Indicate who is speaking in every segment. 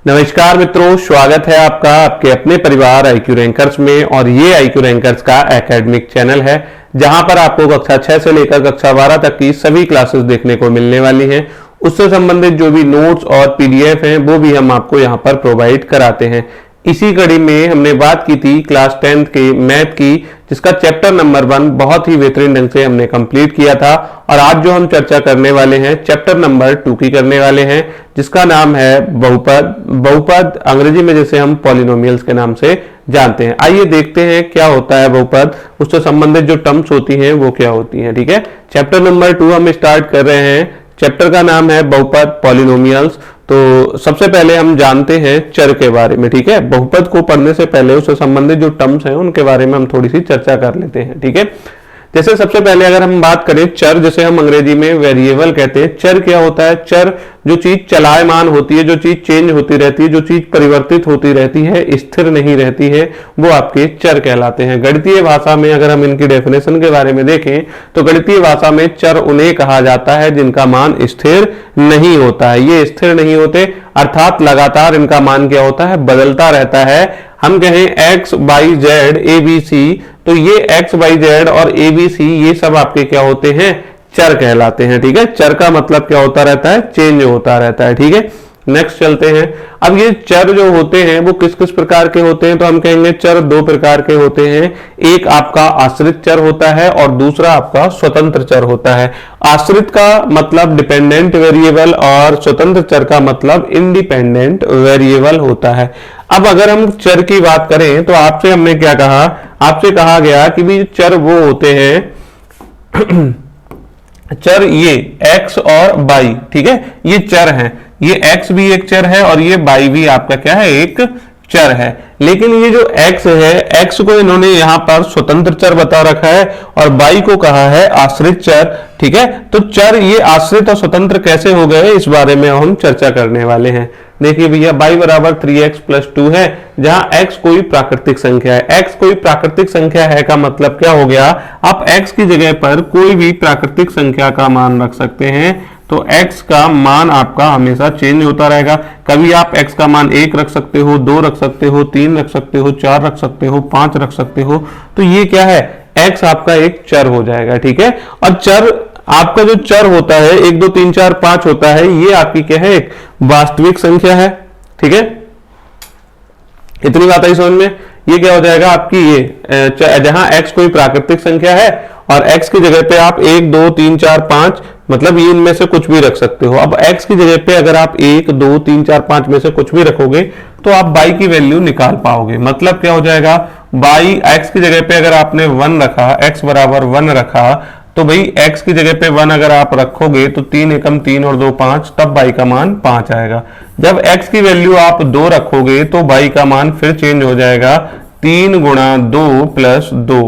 Speaker 1: नमस्कार मित्रों, स्वागत है आपका आपके अपने परिवार IQ रैंकर्स में। और ये IQ रैंकर्स का एकेडमिक चैनल है जहां पर आपको कक्षा 6 से लेकर कक्षा 12 तक की सभी क्लासेस देखने को मिलने वाली हैं। उससे संबंधित जो भी नोट्स और PDF हैं वो भी हम आपको यहां पर प्रोवाइड कराते हैं। इसी कड़ी में हमने बात की थी क्लास 10th के मैथ की, जिसका चैप्टर नंबर 1 बहुत ही बेहतरीन ढंग से हमने कंप्लीट किया था। और आज जो हम चर्चा करने वाले हैं चैप्टर नंबर 2 की करने वाले हैं, जिसका नाम है बहुपद। बहुपद अंग्रेजी में जैसे हम पॉलिनोमियल्स के नाम से जानते हैं। आइए देखते हैं क्या होता है बहुपद, उससे संबंधित जो टर्म्स होती हैं वो क्या होती हैं। ठीक है, चैप्टर नंबर 2 हम स्टार्ट कर रहे हैं। चैप्टर का नाम है बहुपद पॉलिनोमियल्स। तो सबसे पहले हम जानते हैं चर के बारे में। ठीक है, बहुपद को पढ़ने से पहले उससे संबंधित जो टर्म्स हैं उनके बारे में हम थोड़ी सी चर्चा कर लेते हैं। ठीक है, जैसे सबसे पहले अगर हम बात करें चर, जैसे हम अंग्रेजी में वेरिएबल कहते हैं। चर क्या होता है? चर जो चीज चलायमान होती है, जो चीज चेंज होती रहती है, जो चीज परिवर्तित होती रहती है, स्थिर नहीं रहती है, वो आपके चर कहलाते हैं। गणितीय भाषा में अगर हम इनकी डेफिनेशन के बारे में देखें तो गणितीय भाषा में चर उन्हें कहा जाता है जिनका मान स्थिर नहीं होता है। ये स्थिर नहीं होते अर्थात लगातार इनका मान क्या होता है? बदलता रहता है। हम कहें x, y, z, ABC, तो ये x, y, z और ABC ये सब आपके क्या होते हैं? चर कहलाते हैं। ठीक है, चर का मतलब क्या होता रहता है? चेंज होता रहता है। ठीक है, नेक्स्ट चलते हैं। अब ये चर जो होते हैं वो किस किस प्रकार के होते हैं? तो हम कहेंगे चर दो प्रकार के होते हैं। एक आपका आश्रित चर होता है और दूसरा आपका स्वतंत्र चर होता है। आश्रित का मतलब डिपेंडेंट वेरिएबल और स्वतंत्र चर का मतलब इंडिपेंडेंट वेरिएबल होता है। अब अगर हम चर की बात करें तो आपसे हमने क्या कहा? आपसे कहा गया कि भी चर वो होते हैं चर ये x और y। ठीक है, ये चर हैं। ये x भी एक चर है और ये y भी आपका क्या है? एक चर है। लेकिन ये जो x है, x को इन्होंने यहां पर स्वतंत्र चर बता रखा है और y को कहा है आश्रित चर। ठीक है, तो चर ये आश्रित और स्वतंत्र कैसे हो गए, इस बारे में हम चर्चा करने वाले हैं। देखिए भैया, y बराबर 3x + 2 है, जहां x कोई प्राकृतिक संख्या है। x कोई प्राकृतिक संख्या है का मतलब क्या हो गया? आप x की जगह पर कोई भी प्राकृतिक संख्या का मान रख सकते हैं, तो x का मान आपका हमेशा चेंज होता रहेगा। कभी आप x का मान 1 रख सकते हो, 2 रख सकते हो, 3 रख सकते हो, 4 रख सकते हो, 5 रख सकते हो। तो ये क्या है? x आपका एक चर हो जाएगा। ठीक है, और चर आपका जो चर होता है 1 2 3 4 5 होता है, ये आपकी क्या है? एक वास्तविक संख्या है। ठीक है, इतनी बात आई समझ में? ये क्या हो जाएगा आपकी? ये जहां x कोई प्राकृतिक संख्या है और x की जगह पे आप 1 2 3 4 5 मतलब ये इनमें से कुछ भी रख सकते हो। अब x की जगह पे अगर आप 1 2 3 4 5 में से कुछ भी रखोगे तो आप y की वैल्यू निकाल पाओगे। मतलब क्या हो जाएगा? y x की जगह पे अगर आपने 1 रखा, x बराबर 1 रखा, तो भाई x की जगह पे 1 अगर आप रखोगे तो 3 एकम 3 और 2 5, तब y का मान 5 आएगा। जब x की वैल्यू आप 2 रखोगे तो y का मान फिर चेंज हो जाएगा 3 गुणा 2 + 2।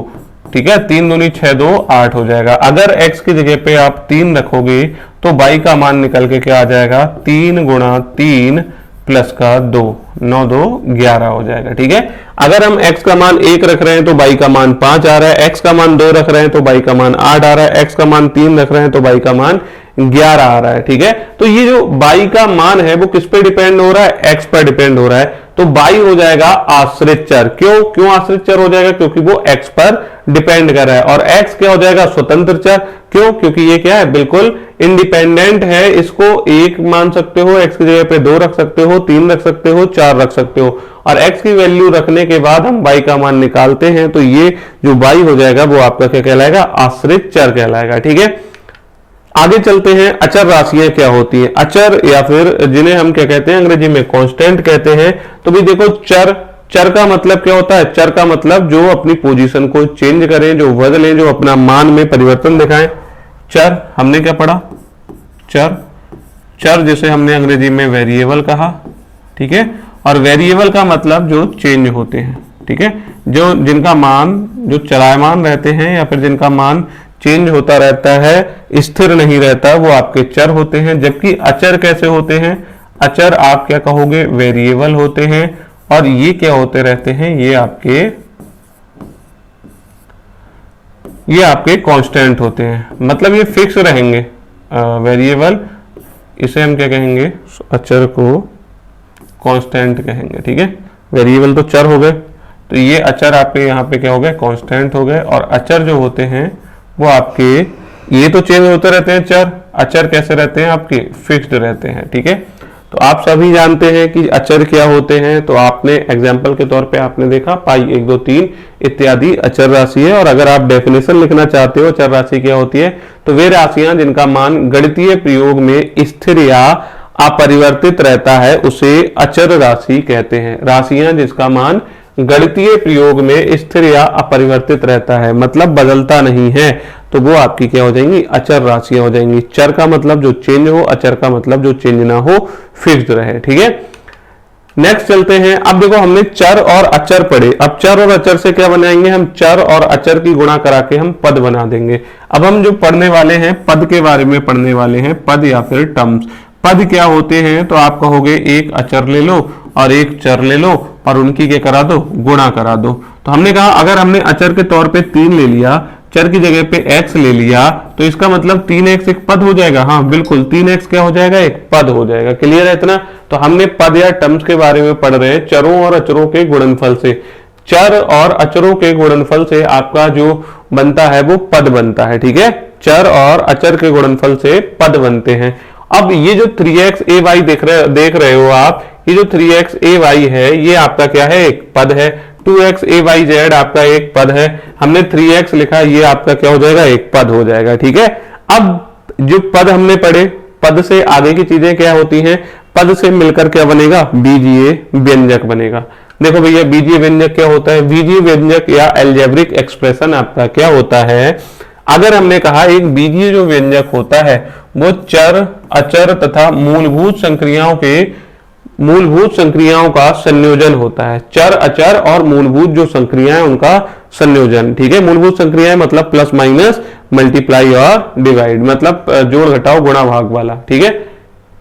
Speaker 1: ठीक है, 3 दूनी 6 2 8 हो जाएगा। अगर x की जगह पे आप 3 रखोगे तो y का मान निकल के क्या आ जाएगा? 3 गुणा 3 प्लस का 2, 9 2 11 हो जाएगा। ठीक है, अगर हम x का मान 1 रख रहे हैं तो y का मान 5 आ रहा है, x का मान 2 रख रहे हैं तो y का मान 8 आ रहा है, x का मान 3 रख रहे हैं तो y का मान 11 आ रहा है। ठीक है, तो ये जो y का मान है वो किस पे डिपेंड हो रहा है? x पर डिपेंड हो रहा है। तो y हो जाएगा आश्रित चर। क्यों आश्रित चर हो जाएगा? क्योंकि वो x पर डिपेंड कर रहा है। और x क्या हो जाएगा? स्वतंत्र चर। क्योंकि ये क्या है? बिल्कुल इंडिपेंडेंट है। इसको 1 मान सकते हो, x की जगह पे 2 रख सकते हो, 3 रख सकते हो, 4 रख सकते हो। और x की वैल्यू रखने के बाद हम y का मान निकालते हैं, तो ये जो y हो जाएगा वो आपका क्या कहलाएगा? आश्रित चर कहलाएगा। ठीक है, आगे चलते हैं। अचर राशियां क्या होती हैं? अचर या फिर जिन्हें हम क्या कहते हैं अंग्रेजी में कांस्टेंट कहते हैं। तो भी देखो, चर का मतलब क्या होता है? चर का मतलब जो अपनी पोजीशन को चेंज करें, जो बदलें, जो अपना मान में परिवर्तन दिखाएं। चर हमने क्या पढ़ा? चर जिसे हमने अंग्रेजी में वेरिएबल कहा। ठीक है, और वेरिएबल का मतलब जो चेंज होते हैं। ठीक है, जो जिनका मान जो चलायमान रहते हैं या फिर जिनका मान चेंज होता रहता है, स्थिर नहीं रहता, वो आपके चर होते हैं। जबकि अचर कैसे होते हैं? अचर आप क्या कहोगे? वेरिएबल होते हैं। और ये क्या होते रहते हैं? ये आपके कांस्टेंट होते हैं, मतलब ये फिक्स रहेंगे। वेरिएबल, इसे हम क्या कहेंगे? अचर को कांस्टेंट कहेंगे, ठीक है। वेरिएबल तो चर हो गए, तो ये अचर आपके यहाँ पे क्या हो गए, कांस्टेंट हो गए। और अचर जो होते हैं वो आपके, ये तो चेंज होते रहते हैं चर, अचर कैसे रहते हैं आपके, फिक्स्ड रहते हैं, ठीक है। तो आप सभी जानते हैं कि अचर क्या होते हैं। तो आपने एग्जाम्पल के तौर पे आपने देखा पाई 1 2 3 इत्यादि अचर राशि है। और अगर आप डेफिनेशन लिखना चाहते हो अचर राशि क्या होती है, तो वे राशियां जिनका मान गणितीय प्रयोग में स्थिर या अपरिवर्तित रहता है उसे अचर राशि कहते हैं। राशियां जिसका मान गणितीय प्रयोग में स्थिर या अपरिवर्तित रहता है, मतलब बदलता नहीं है, तो वो आपकी क्या हो जाएंगी, अचर राशियां हो जाएंगी। चर का मतलब जो चेंज हो, अचर का मतलब जो चेंज ना हो, फिक्स्ड रहे, ठीक है। नेक्स्ट चलते हैं। अब देखो हमने चर और अचर पढ़े, अब चर और अचर से क्या बनाएंगे हम, चर और अचर की गुणा करा के हम पद बना देंगे। अब हम जो पढ़ने वाले हैं पद के बारे में पढ़ने वाले हैं, पद या फिर टर्म्स। पद क्या होते हैं, तो आप कहोगे एक अचर ले लो और एक चर ले लो और उनकी क्या करा दो, गुणा करा दो। तो हमने कहा अगर हमने अचर के तौर पे 3 ले लिया, चर की जगह पे x ले लिया, तो इसका मतलब 3x एक पद हो जाएगा। हाँ बिल्कुल, 3x क्या हो जाएगा, एक पद हो जाएगा। क्लियर है इतना। तो हमने पद या टर्म्स के बारे में पढ़ रहे हैं, चरों और अचरों के गुणनफल से। चर और अचरों के गुणनफल से आपका जो बनता है वो पद बनता है, ठीक है। चर और अचर के गुणनफल से पद बनते हैं। अब ये जो 3xay देख रहे हो आप, ये जो 3xay है ये आपका क्या है, एक पद है। 2xayz आपका एक पद है। हमने 3x लिखा, ये आपका क्या हो जाएगा, एक पद हो जाएगा, ठीक है। अब जो पद हमने पढ़े, पद से आगे की चीजें क्या होती हैं, पद से मिलकर क्या बनेगा, बीजीय व्यंजक बनेगा। देखो भैया बीजीय व्यंजक क्या होता है, बीजीय व्यंजक या अलजेब्रिक एक्सप्रेशन आपका क्या होता है। अगर हमने कहा एक बीजीय जो व्यंजक होता है वो चर, अचर तथा मूलभूत संक्रियाओं का संयोजन होता है। चर, अचर और मूलभूत जो संक्रियाएं उनका संयोजन, ठीक है। मूलभूत संक्रियाएं मतलब प्लस माइनस, मल्टीप्लाई और डिवाइड, मतलब जोड़ घटाओ गुणा भाग वाला, ठीक है।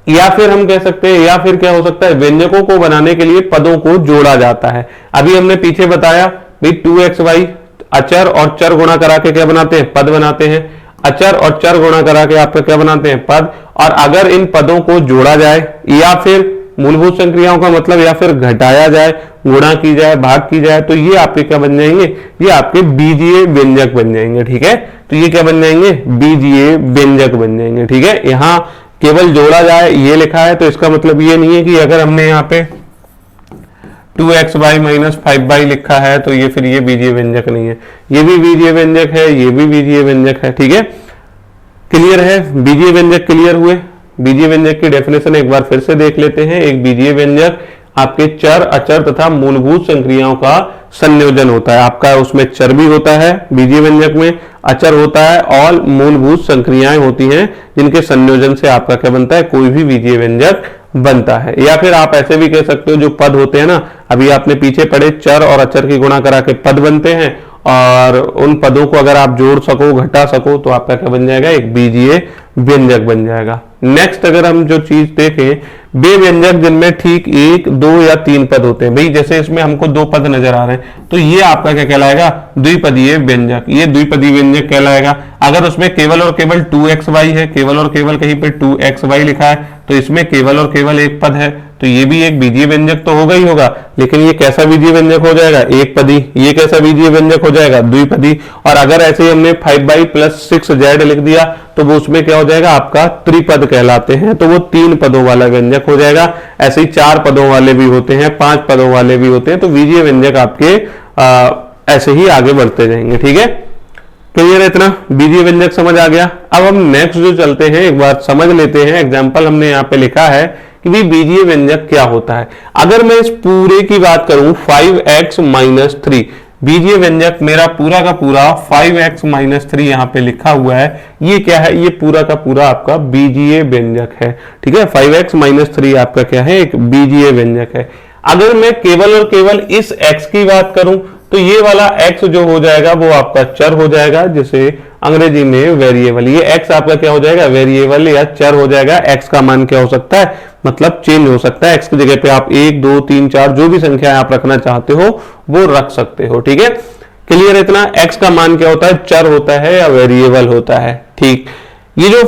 Speaker 1: या फिर हम कह सकते हैं, या फिर क्या हो सकता है, व्यंजकों को बनाने के लिए पदों को जोड़ा जाता है। अभी हमने पीछे बताया भाई 2xy अचर और चर गुणा करा के क्या बनाते हैं, पद बनाते हैं। अचर और चर गुणा करा के आपका क्या बनाते हैं, पद। और अगर इन पदों को जोड़ा जाए या फिर मूलभूत संक्रियाओं का मतलब या फिर घटाया जाए, गुणा की जाए, भाग की जाए, तो ये आपके क्या बन जाएंगे, ये आपके बीजीय व्यंजक बन जाएंगे, ठीक है। तो ये क्या बन जाएंगे, बीजीय व्यंजक बन जाएंगे, ठीक है। यहाँ केवल जोड़ा जाए ये लिखा है, तो इसका मतलब ये नहीं है कि अगर हमने यहाँ पे 2xy माइनस 5y लिखा है तो ये फिर ये बीजीय व्यंजक नहीं है। ये भी बीजीय व्यंजक है, ये भी बीजीय व्यंजक है, ठीक है। क्लियर है, बीजीय व्यंजक क्लियर हुए। बीजीय व्यंजक की डेफिनेशन एक बार फिर से देख लेते हैं। एक बीजीय व्यंजक आपके चर, अचर तथा मूलभूत संक्रियाओं का संयोजन होता है। आपका उसमें चर भी होता है बीजीय व्यंजक में, अचर होता है और मूलभूत संक्रियाएं होती हैं जिनके संयोजन से आपका क्या बनता है, कोई भी बीजीय व्यंजक बनता है। या फिर आप ऐसे भी कह सकते हो जो पद होते हैं ना, अभी आपने पीछे पढ़े चर और अचर की गुणा करा के पद बनते हैं, और उन पदों को अगर आप जोड़ सको, घटा सको, तो आपका क्या बन जाएगा, एक बीजीय व्यंजक बन जाएगा। नेक्स्ट अगर हम जो चीज देखें, वे व्यंजक जिनमें ठीक 1, 2 या 3 पद होते हैं। भाई जैसे इसमें हमको 2 पद नजर आ रहे हैं, तो ये आपका क्या कहलाएगा, द्विपदीय व्यंजक। ये द्विपदीय व्यंजक कहलाएगा। अगर उसमें केवल और केवल 2xy है, केवल और केवल कहीं पे 2xy लिखा है, तो इसमें केवल और केवल एक पद है, तो ये भी एक बीजीय व्यंजक तो होगा ही होगा। लेकिन ये कैसा बीजीय व्यंजक हो जाएगा, एक पदी। ये कैसा बीजीय व्यंजक हो जाएगा, द्विपदी। और अगर ऐसे ही हमने 5y + 6z लिख दिया तो वो उसमें क्या हो जाएगा, आपका त्रिपद कहलाते हैं, तो वो 3 पदों वाला व्यंजक हो जाएगा। ऐसे ही 4 पदों वाले भी होते हैं, 5 पदों वाले भी होते हैं। तो बीजीय व्यंजक आपके ऐसे ही आगे बढ़ते जाएंगे, ठीक है। क्लियर है इतना, बीजीय व्यंजक समझ आ गया। अब हम नेक्स्ट जो चलते हैं, एक बार समझ लेते हैं। एग्जाम्पल हमने यहाँ पे लिखा है कि भी बीजीय व्यंजक क्या होता है। अगर मैं इस पूरे की बात करूं 5x - 3, बीजीय व्यंजक मेरा पूरा का पूरा 5x - 3 यहाँ पे लिखा हुआ है, ये क्या है, ये पूरा का पूरा आपका बीजीय व्यंजक है, ठीक है। 5x - 3 आपका क्या है, एक बीजीय व्यंजक है। अगर मैं केवल और केवल इस x की बात करूं तो ये वाला x जो हो जाएगा वो आपका चर हो जाएगा, जिसे अंग्रेजी में वेरिएबल। ये x आपका क्या हो जाएगा, वेरिएबल या चर हो जाएगा। x का मान क्या हो सकता है, मतलब चेंज हो सकता है। x की जगह पे आप 1, 2, 3, 4 जो भी संख्या आप रखना चाहते हो वो रख सकते हो, ठीक है। क्लियर इतना। x का मान क्या होता है, चर होता है या वेरिएबल होता है, ठीक। ये जो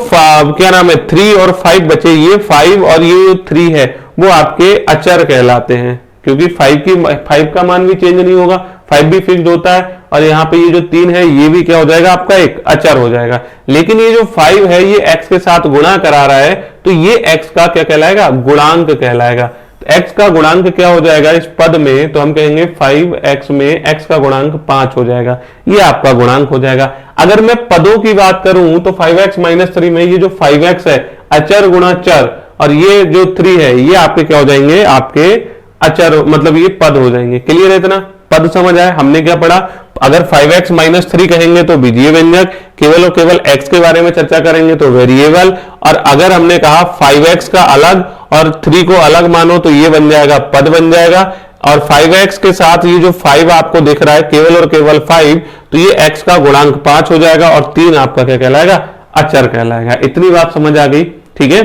Speaker 1: क्या नाम है 3 और 5 बचे, ये 5 और ये 3 है वो आपके अचर कहलाते हैं, क्योंकि 5 का मान भी चेंज नहीं होगा, 5 भी फिक्स्ड होता है, और यहाँ पे ये जो 3 है ये भी क्या हो जाएगा आपका एक अचर हो जाएगा। लेकिन ये जो 5 है ये x के साथ गुणा करा रहा है, तो ये x का क्या कहलाएगा, गुणांक कहलाएगा। तो x का गुणांक क्या हो जाएगा इस पद में, तो हम कहेंगे 5x में x का गुणांक 5 हो जाएगा, ये आपका गुणांक हो जाएगा। अगर मैं पदों की बात करूं तो 5x - 3 में ये जो 5x है अचर गुणा चर, और ये जो 3 है ये आपके क्या हो जाएंगे, आपके अचर, मतलब ये पद हो जाएंगे। क्लियर है इतना? पद समझ आए? हमने क्या पढ़ा, अगर 5x - 3 कहेंगे तो बीजीय व्यंजक, केवल और केवल x के बारे में चर्चा करेंगे तो वेरिएबल, और अगर हमने कहा 5x का अलग और 3 को अलग मानो तो ये बन जाएगा पद बन जाएगा। और 5x के साथ ये जो 5 आपको दिख रहा है केवल और केवल 5, तो ये x का गुणांक 5 हो जाएगा, और 3 आपका क्या कहलाएगा, अचर कहलाएगा। इतनी बात समझ आ गई? ठीक है।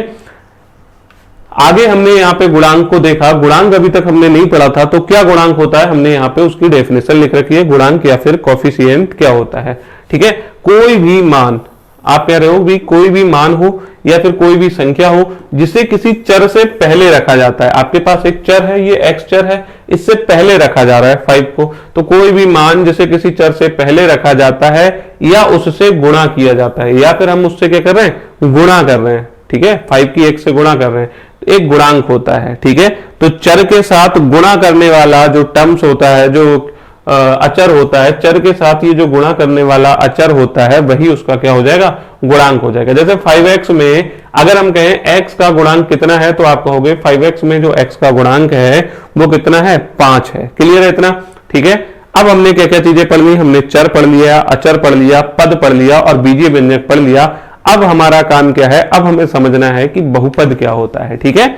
Speaker 1: आगे हमने यहाँ पे गुणांक को देखा, गुणांक अभी तक हमने नहीं पढ़ा था, तो क्या गुणांक होता है हमने यहाँ पे उसकी डेफिनेशन लिख रखी है, गुणांक या फिर कोफिशिएंट क्या होता है। ठीक है, कोई भी मान, आप कह रहे हो भी कोई भी मान हो या फिर कोई भी संख्या हो जिसे किसी चर से पहले रखा जाता है। आपके पास एक चर है, ये x चर है, इससे पहले रखा जा रहा है 5 को, तो कोई भी मान जिसे किसी चर से पहले रखा जाता है या उससे गुणा किया जाता है, या फिर हम उससे क्या कर रहे हैं, गुणा कर रहे हैं। ठीक है, 5 की 1 से गुणा कर रहे हैं, एक गुणांक होता है। ठीक है, तो चर के साथ गुणा करने वाला जो टर्म्स होता है, जो अचर होता है, चर के साथ ये जो गुणा करने वाला अचर होता है वही उसका क्या हो जाएगा, गुणांक हो जाएगा। जैसे 5x में अगर हम कहें x का गुणांक कितना है, तो आप कहोगे 5x में जो x का गुणांक है वो कितना है, 5 है। क्लियर है इतना? ठीक है। अब हमने क्या क्या चीजें पढ़ ली, हमने चर पढ़ लिया, अचर पढ़ लिया, पद पढ़ लिया और बीजीय व्यंजक पढ़ लिया। अब हमारा काम क्या है, अब हमें समझना है कि बहुपद क्या होता है। ठीक है,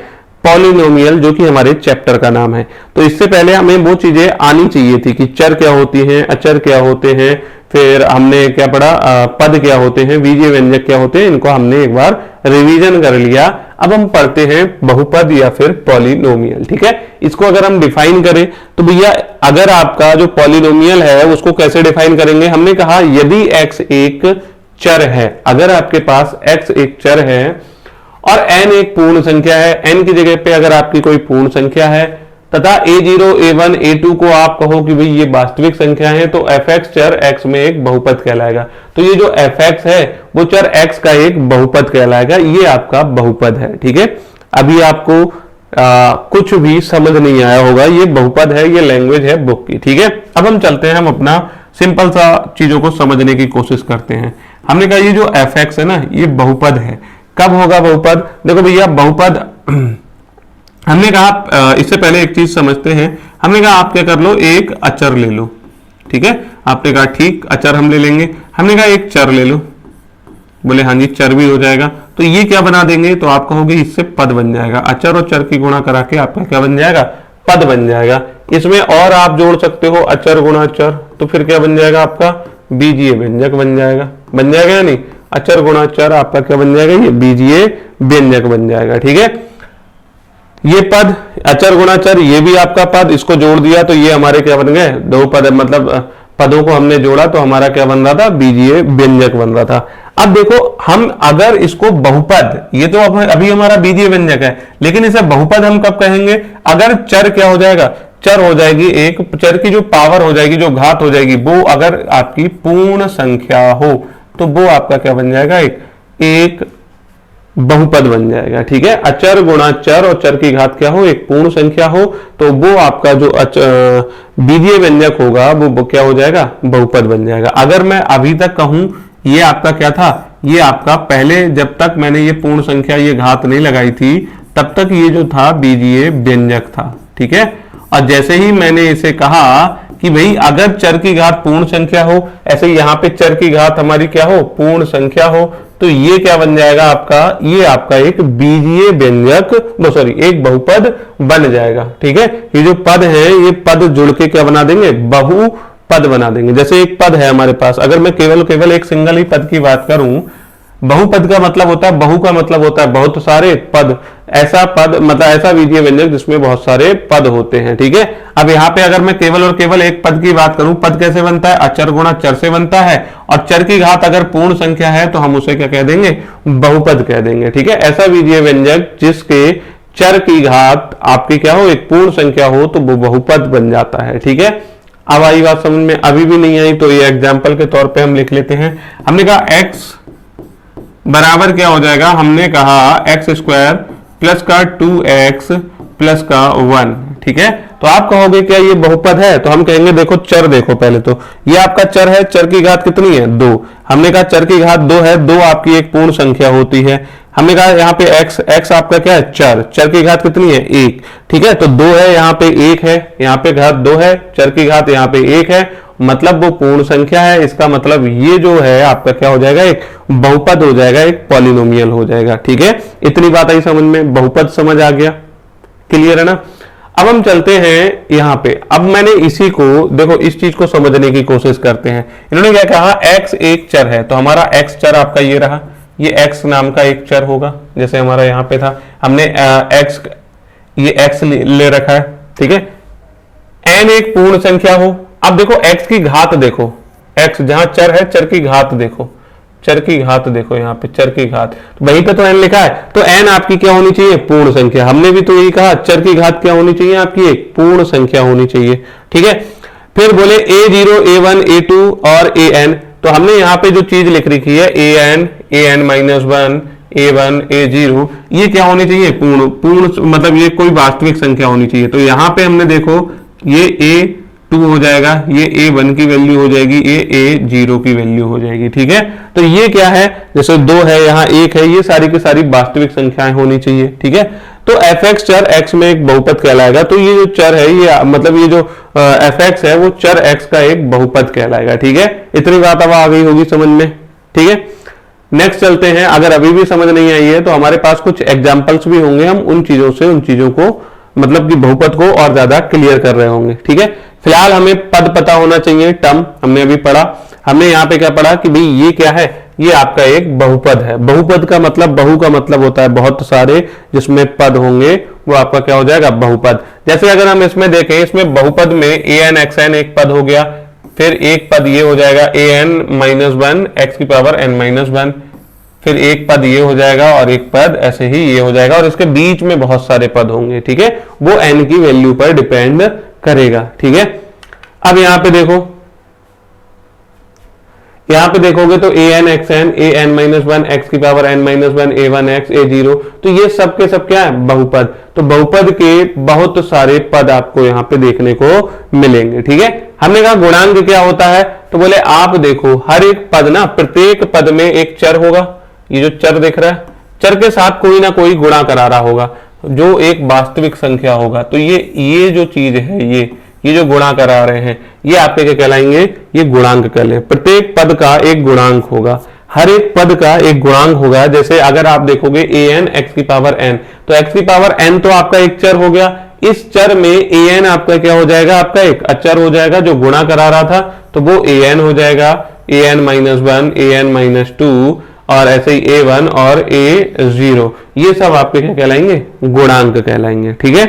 Speaker 1: पॉलिनोमियल, जो कि हमारे चैप्टर का नाम है। तो इससे पहले हमें वो चीजें आनी चाहिए थी कि चर क्या होती हैं, अचर क्या होते हैं, फिर हमने क्या पढ़ा, पद क्या होते हैं, बीजीय व्यंजक क्या होते हैं, इनको हमने एक बार रिवीजन कर लिया। अब हम पढ़ते हैं बहुपद या फिर पॉलिनोमियल। ठीक है, इसको अगर हम डिफाइन करें तो भैया अगर आपका जो पॉलिनोमियल है उसको कैसे डिफाइन करेंगे, हमने कहा यदि x एक चर है, अगर आपके पास x एक चर है और n एक पूर्ण संख्या है, n की जगह पे अगर आपकी कोई पूर्ण संख्या है तथा a0, a1, a2 को आप कहो कि भाई ये वास्तविक संख्या है, तो fx चर x में एक बहुपद कहलाएगा। तो ये जो fx है वो चर x का एक बहुपद कहलाएगा, ये आपका बहुपद है। ठीक है, अभी आपको कुछ भी समझ नहीं आया होगा, ये बहुपद है, ये लैंग्वेज है बुक की। ठीक है, अब हम चलते हैं, हम अपना सिंपल सा चीजों को समझने की कोशिश करते हैं। हमने कहा ये जो fx है ना, ये बहुपद है। कब होगा बहुपद? देखो भैया बहुपद हमने कहा, इससे पहले एक चीज समझते हैं। हमने कहा आप क्या कर लो, एक अचर ले लो। ठीक है, आपने कहा ठीक अचर हम ले लेंगे। हमने कहा एक चर ले लो, बोले हाँ जी चर भी हो जाएगा, तो ये क्या बना देंगे, तो आप कहोगे इससे पद बन जाएगा। अचर और चर की गुणा करा के आपका क्या बन जाएगा, पद बन जाएगा। इसमें और आप जोड़ सकते हो अचर गुणा चर, तो फिर क्या बन जाएगा आपका बीजीय व्यंजक बन जाएगा। बन जाएगा या नहीं, अचर गुणा चर आपका क्या बन जाएगा, ये बीजीय व्यंजक बन जाएगा। ठीक है, ये पद अचर गुणा चर, ये भी आपका पद, इसको जोड़ दिया तो ये हमारे क्या बन गए, दो पद, मतलब पदों को हमने जोड़ा तो हमारा क्या बन रहा था, बीजीय व्यंजक बन रहा था। अब देखो हम अगर इसको बहुपद, ये तो अभी हमारा बीजीय व्यंजक है, लेकिन इसे बहुपद हम कब कहेंगे, अगर चर क्या हो जाएगा, चर हो जाएगी, एक चर की जो पावर हो जाएगी, जो घात हो जाएगी, वो अगर आपकी पूर्ण संख्या हो तो वो आपका क्या बन जाएगा, एक बहुपद बन जाएगा। ठीक है, अचर गुणा चर और चर की घात क्या हो, एक पूर्ण संख्या हो, तो वो आपका जो बीजीय व्यंजक होगा वो क्या हो जाएगा, बहुपद बन जाएगा। अगर मैं अभी तक कहूं ये आपका क्या था, ये आपका पहले जब तक मैंने ये पूर्ण संख्या ये घात नहीं लगाई थी तब तक ये जो था बीजीय व्यंजक था। ठीक है, और जैसे ही मैंने इसे कहा कि भाई अगर चर की घात पूर्ण संख्या हो, ऐसे यहाँ पे चर की घात हमारी क्या हो, पूर्ण संख्या हो, तो ये क्या बन जाएगा आपका, ये आपका एक बीजीय व्यंजक, एक बहुपद बन जाएगा। ठीक है, ये जो पद है ये पद जुड़ के क्या बना देंगे, बहुपद बना देंगे। जैसे एक पद है हमारे पास, अगर मैं केवल एक सिंगल ही पद की बात करूं, बहुपद का मतलब होता है, बहु का मतलब होता है बहुत सारे पद, ऐसा पद मतलब ऐसा बीजीय व्यंजक जिसमें बहुत सारे पद होते हैं। ठीक है, अब यहाँ पे अगर मैं केवल और केवल एक पद की बात करूं, पद कैसे बनता है, अचर गुणा चर से बनता है, और चर की घात अगर पूर्ण संख्या है तो हम उसे क्या कह देंगे, बहुपद कह देंगे। ठीक है, ऐसा बीजीय व्यंजक जिसके चर की घात आपकी क्या हो, एक पूर्ण संख्या हो, तो वो बहुपद बन जाता है। ठीक है, अब आई बात समझ में, अभी भी नहीं आई तो ये एग्जाम्पल के तौर पे हम लिख लेते हैं। हमने कहा x बराबर क्या हो जाएगा, हमने कहा एक्स स्क्वायर प्लस का 2x प्लस का 1। ठीक है, तो आप कहोगे क्या ये बहुपद है, तो हम कहेंगे देखो चर देखो, पहले तो ये आपका चर है, चर की घात कितनी है, 2। हमने कहा चर की घात 2 है, 2 आपकी एक पूर्ण संख्या होती है। हमने कहा यहाँ पे x आपका क्या है, चर, चर की घात कितनी है, 1। ठीक है, तो 2 है, यहाँ पे 1 है, यहाँ पे घात 2 है, चर की घात यहाँ पे 1 है, मतलब वो पूर्ण संख्या है। इसका मतलब ये जो है आपका क्या हो जाएगा, एक बहुपद हो जाएगा, एक पॉलिनोमियल हो जाएगा। ठीक है, इतनी बात आई समझ में, बहुपद समझ आ गया, क्लियर है ना। अब हम चलते हैं यहाँ पे, अब मैंने इसी को देखो, इस चीज को समझने की कोशिश करते हैं। इन्होंने क्या कहा, x एक चर है, तो हमारा x चर आपका ये रहा, ये x नाम का एक चर होगा, जैसे हमारा यहाँ पे था, हमने ये x ले रखा है। ठीक है, n एक पूर्ण संख्या हो, अब देखो x की घात देखो, x जहां चर है, चर की घात देखो, चर की घात देखो, यहाँ पे चर की घात, तो वहीं पे तो n लिखा है, तो n आपकी क्या होनी चाहिए, पूर्ण संख्या। हमने भी तो यही कहा, चर की घात क्या होनी चाहिए आपकी, एक पूर्ण संख्या होनी चाहिए। ठीक है, फिर बोले a0 a1 a2 और an, तो हमने यहाँ पे जो चीज लिख रखी है an -1 a1 a0, ये क्या होनी चाहिए, पूर्ण मतलब ये कोई वास्तविक संख्या होनी चाहिए। तो यहाँ पे हमने देखो ये a2 हो जाएगा, ये a1 की वैल्यू हो जाएगी, ये a0 की वैल्यू हो जाएगी। ठीक है, तो ये क्या है, जैसे 2 है, यहाँ 1 है, ये सारी की सारी वास्तविक संख्याएं होनी चाहिए। ठीक है, तो fx चर x में एक बहुपद कहलाएगा, तो ये जो चर है, ये मतलब ये जो fx है वो चर x का एक बहुपद कहलाएगा। ठीक है, इतनी बात अब आ गई होगी समझ में। ठीक है, नेक्स्ट चलते हैं, अगर अभी भी समझ नहीं आई है तो हमारे पास कुछ एग्जाम्पल्स भी होंगे, हम उन चीजों को मतलब कि बहुपद को और ज्यादा क्लियर कर रहे होंगे। ठीक है, फिलहाल हमें पद पता होना चाहिए, टर्म हमने अभी पढ़ा, हमने यहाँ पे क्या पढ़ा कि भाई ये क्या है, ये आपका एक बहुपद है। बहुपद का मतलब, बहु का मतलब होता है बहुत सारे, जिसमें पद होंगे वो आपका क्या हो जाएगा, बहुपद। जैसे अगर हम इसमें देखें, इसमें बहुपद में an xn एक पद हो गया, फिर एक पद ये हो जाएगा an -1 x की पावर n-1, फिर एक पद ये हो जाएगा और एक पद ऐसे ही ये हो जाएगा, और इसके बीच में बहुत सारे पद होंगे। ठीक है, वो n की वैल्यू पर डिपेंड करेगा। ठीक है, अब यहाँ पे देखो, यहाँ पे देखोगे तो an xn an-1 x की पावर n-1 a1x a0, तो ये सब के सब क्या है, बहुपद। तो बहुपद के बहुत सारे पद आपको यहाँ पे देखने को मिलेंगे। ठीक है, हमने कहा गुणांक क्या होता है, तो बोले आप देखो हर एक पद ना, प्रत्येक पद में एक चर होगा, ये जो चर दिख रहा है, चर के साथ कोई ना कोई गुणा करा रहा होगा, जो एक वास्तविक संख्या होगा। तो ये जो चीज है, ये जो गुणा करा रहे हैं, ये आपके क्या कहलाएंगे, ये गुणांक कहलाएंगे। प्रत्येक पद का एक गुणांक होगा, हर एक पद का एक गुणांक होगा। जैसे अगर आप देखोगे an x की पावर n, तो x की पावर n तो आपका एक चर हो गया, इस चर में an आपका क्या हो जाएगा, आपका एक अचर हो जाएगा जो गुणा करा रहा था, तो वो an हो जाएगा, an-1 an-2 और ऐसे ही a1 और a0, ये सब आपके क्या कहलाएंगे, गुणांक कहलाएंगे। ठीक है,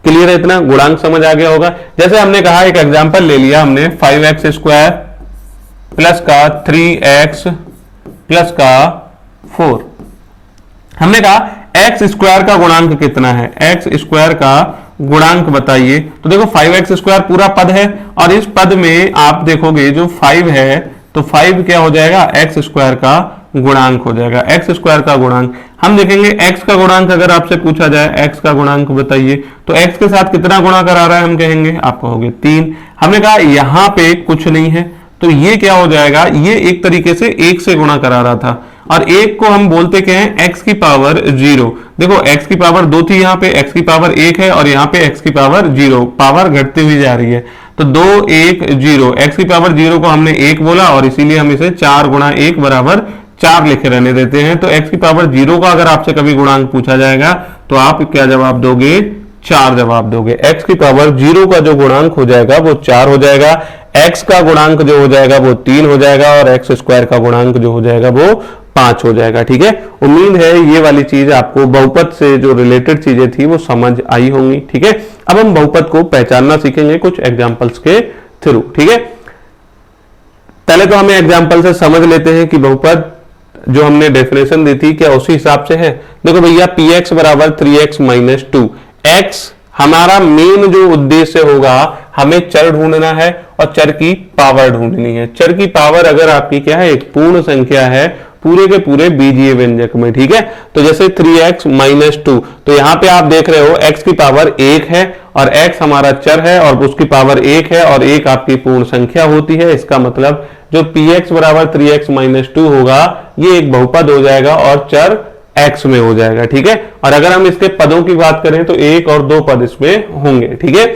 Speaker 1: क्लियर है, इतना गुणांक समझ आ गया होगा। जैसे हमने कहा, एक एग्जांपल ले लिया हमने, 5x स्क्वायर प्लस का 3x प्लस का 4। हमने कहा x स्क्वायर का गुणांक कितना है, x स्क्वायर का गुणांक बताइए। तो देखो 5x स्क्वायर पूरा पद है, और इस पद में आप देखोगे जो 5 है, तो 5 क्या हो जाएगा, x स्क्वायर का गुणांक हो जाएगा। x स्क्वायर का गुणांक हम देखेंगे, x का गुणांक अगर आपसे पूछा जाए, x का गुणांक बताइए, तो x के साथ कितना गुणा करा रहा है, हम कहेंगे, आप कहोगे 3। हमने कहा यहाँ पे कुछ नहीं है, तो ये क्या हो जाएगा, ये एक तरीके से 1 से गुणा करा रहा था, और 1 को हम बोलते क्या है, x की पावर 0। देखो x की पावर 2 थी, यहाँ पे x की पावर 1 है, और यहाँ पे x की पावर 0, पावर घटती हुई जा रही है, तो 2 1 0, x की पावर 0 को हमने 1 बोला, और इसीलिए हम इसे 4 गुणा 1 बराबर 4 लिखे रहने देते हैं। तो x की पावर 0 का अगर आपसे कभी गुणांक पूछा जाएगा, तो आप क्या जवाब दोगे, 4 जवाब दोगे। x की पावर 0 का जो गुणांक हो जाएगा वो 4 हो जाएगा, x का गुणांक जो हो जाएगा वो 3 हो जाएगा, और x स्क्वायर का गुणांक जो हो जाएगा वो 5 हो जाएगा। ठीक है, उम्मीद है ये वाली चीज आपको बहुपद से जो रिलेटेड चीजें थी वो समझ आई होंगी। ठीक है, अब हम बहुपद को पहचानना सीखेंगे कुछ एग्जांपल्स के थ्रू। ठीक है, पहले तो हमें एग्जांपल से समझ लेते हैं कि बहुपद जो हमने डेफिनेशन दी थी क्या उसी हिसाब से है। देखो भैया, px बराबर 3x माइनस 2, x हमारा मेन जो उद्देश्य होगा, हमें चर ढूंढना है और चर की पावर ढूंढनी है। चर की पावर अगर आपकी क्या है, एक पूर्ण संख्या है पूरे के पूरे बीजीय व्यंजक में। ठीक है, तो जैसे 3x माइनस 2, तो यहां पे आप देख रहे हो x की पावर 1 है और x हमारा चर है और उसकी पावर 1 है और 1 आपकी पूर्ण संख्या होती है। इसका मतलब जो px बराबर 3x माइनस 2 होगा ये एक बहुपद हो जाएगा और चर x में हो जाएगा। ठीक है, और अगर हम इसके पदों की बात करें तो 1 और 2 पद इसमें होंगे। ठीक है,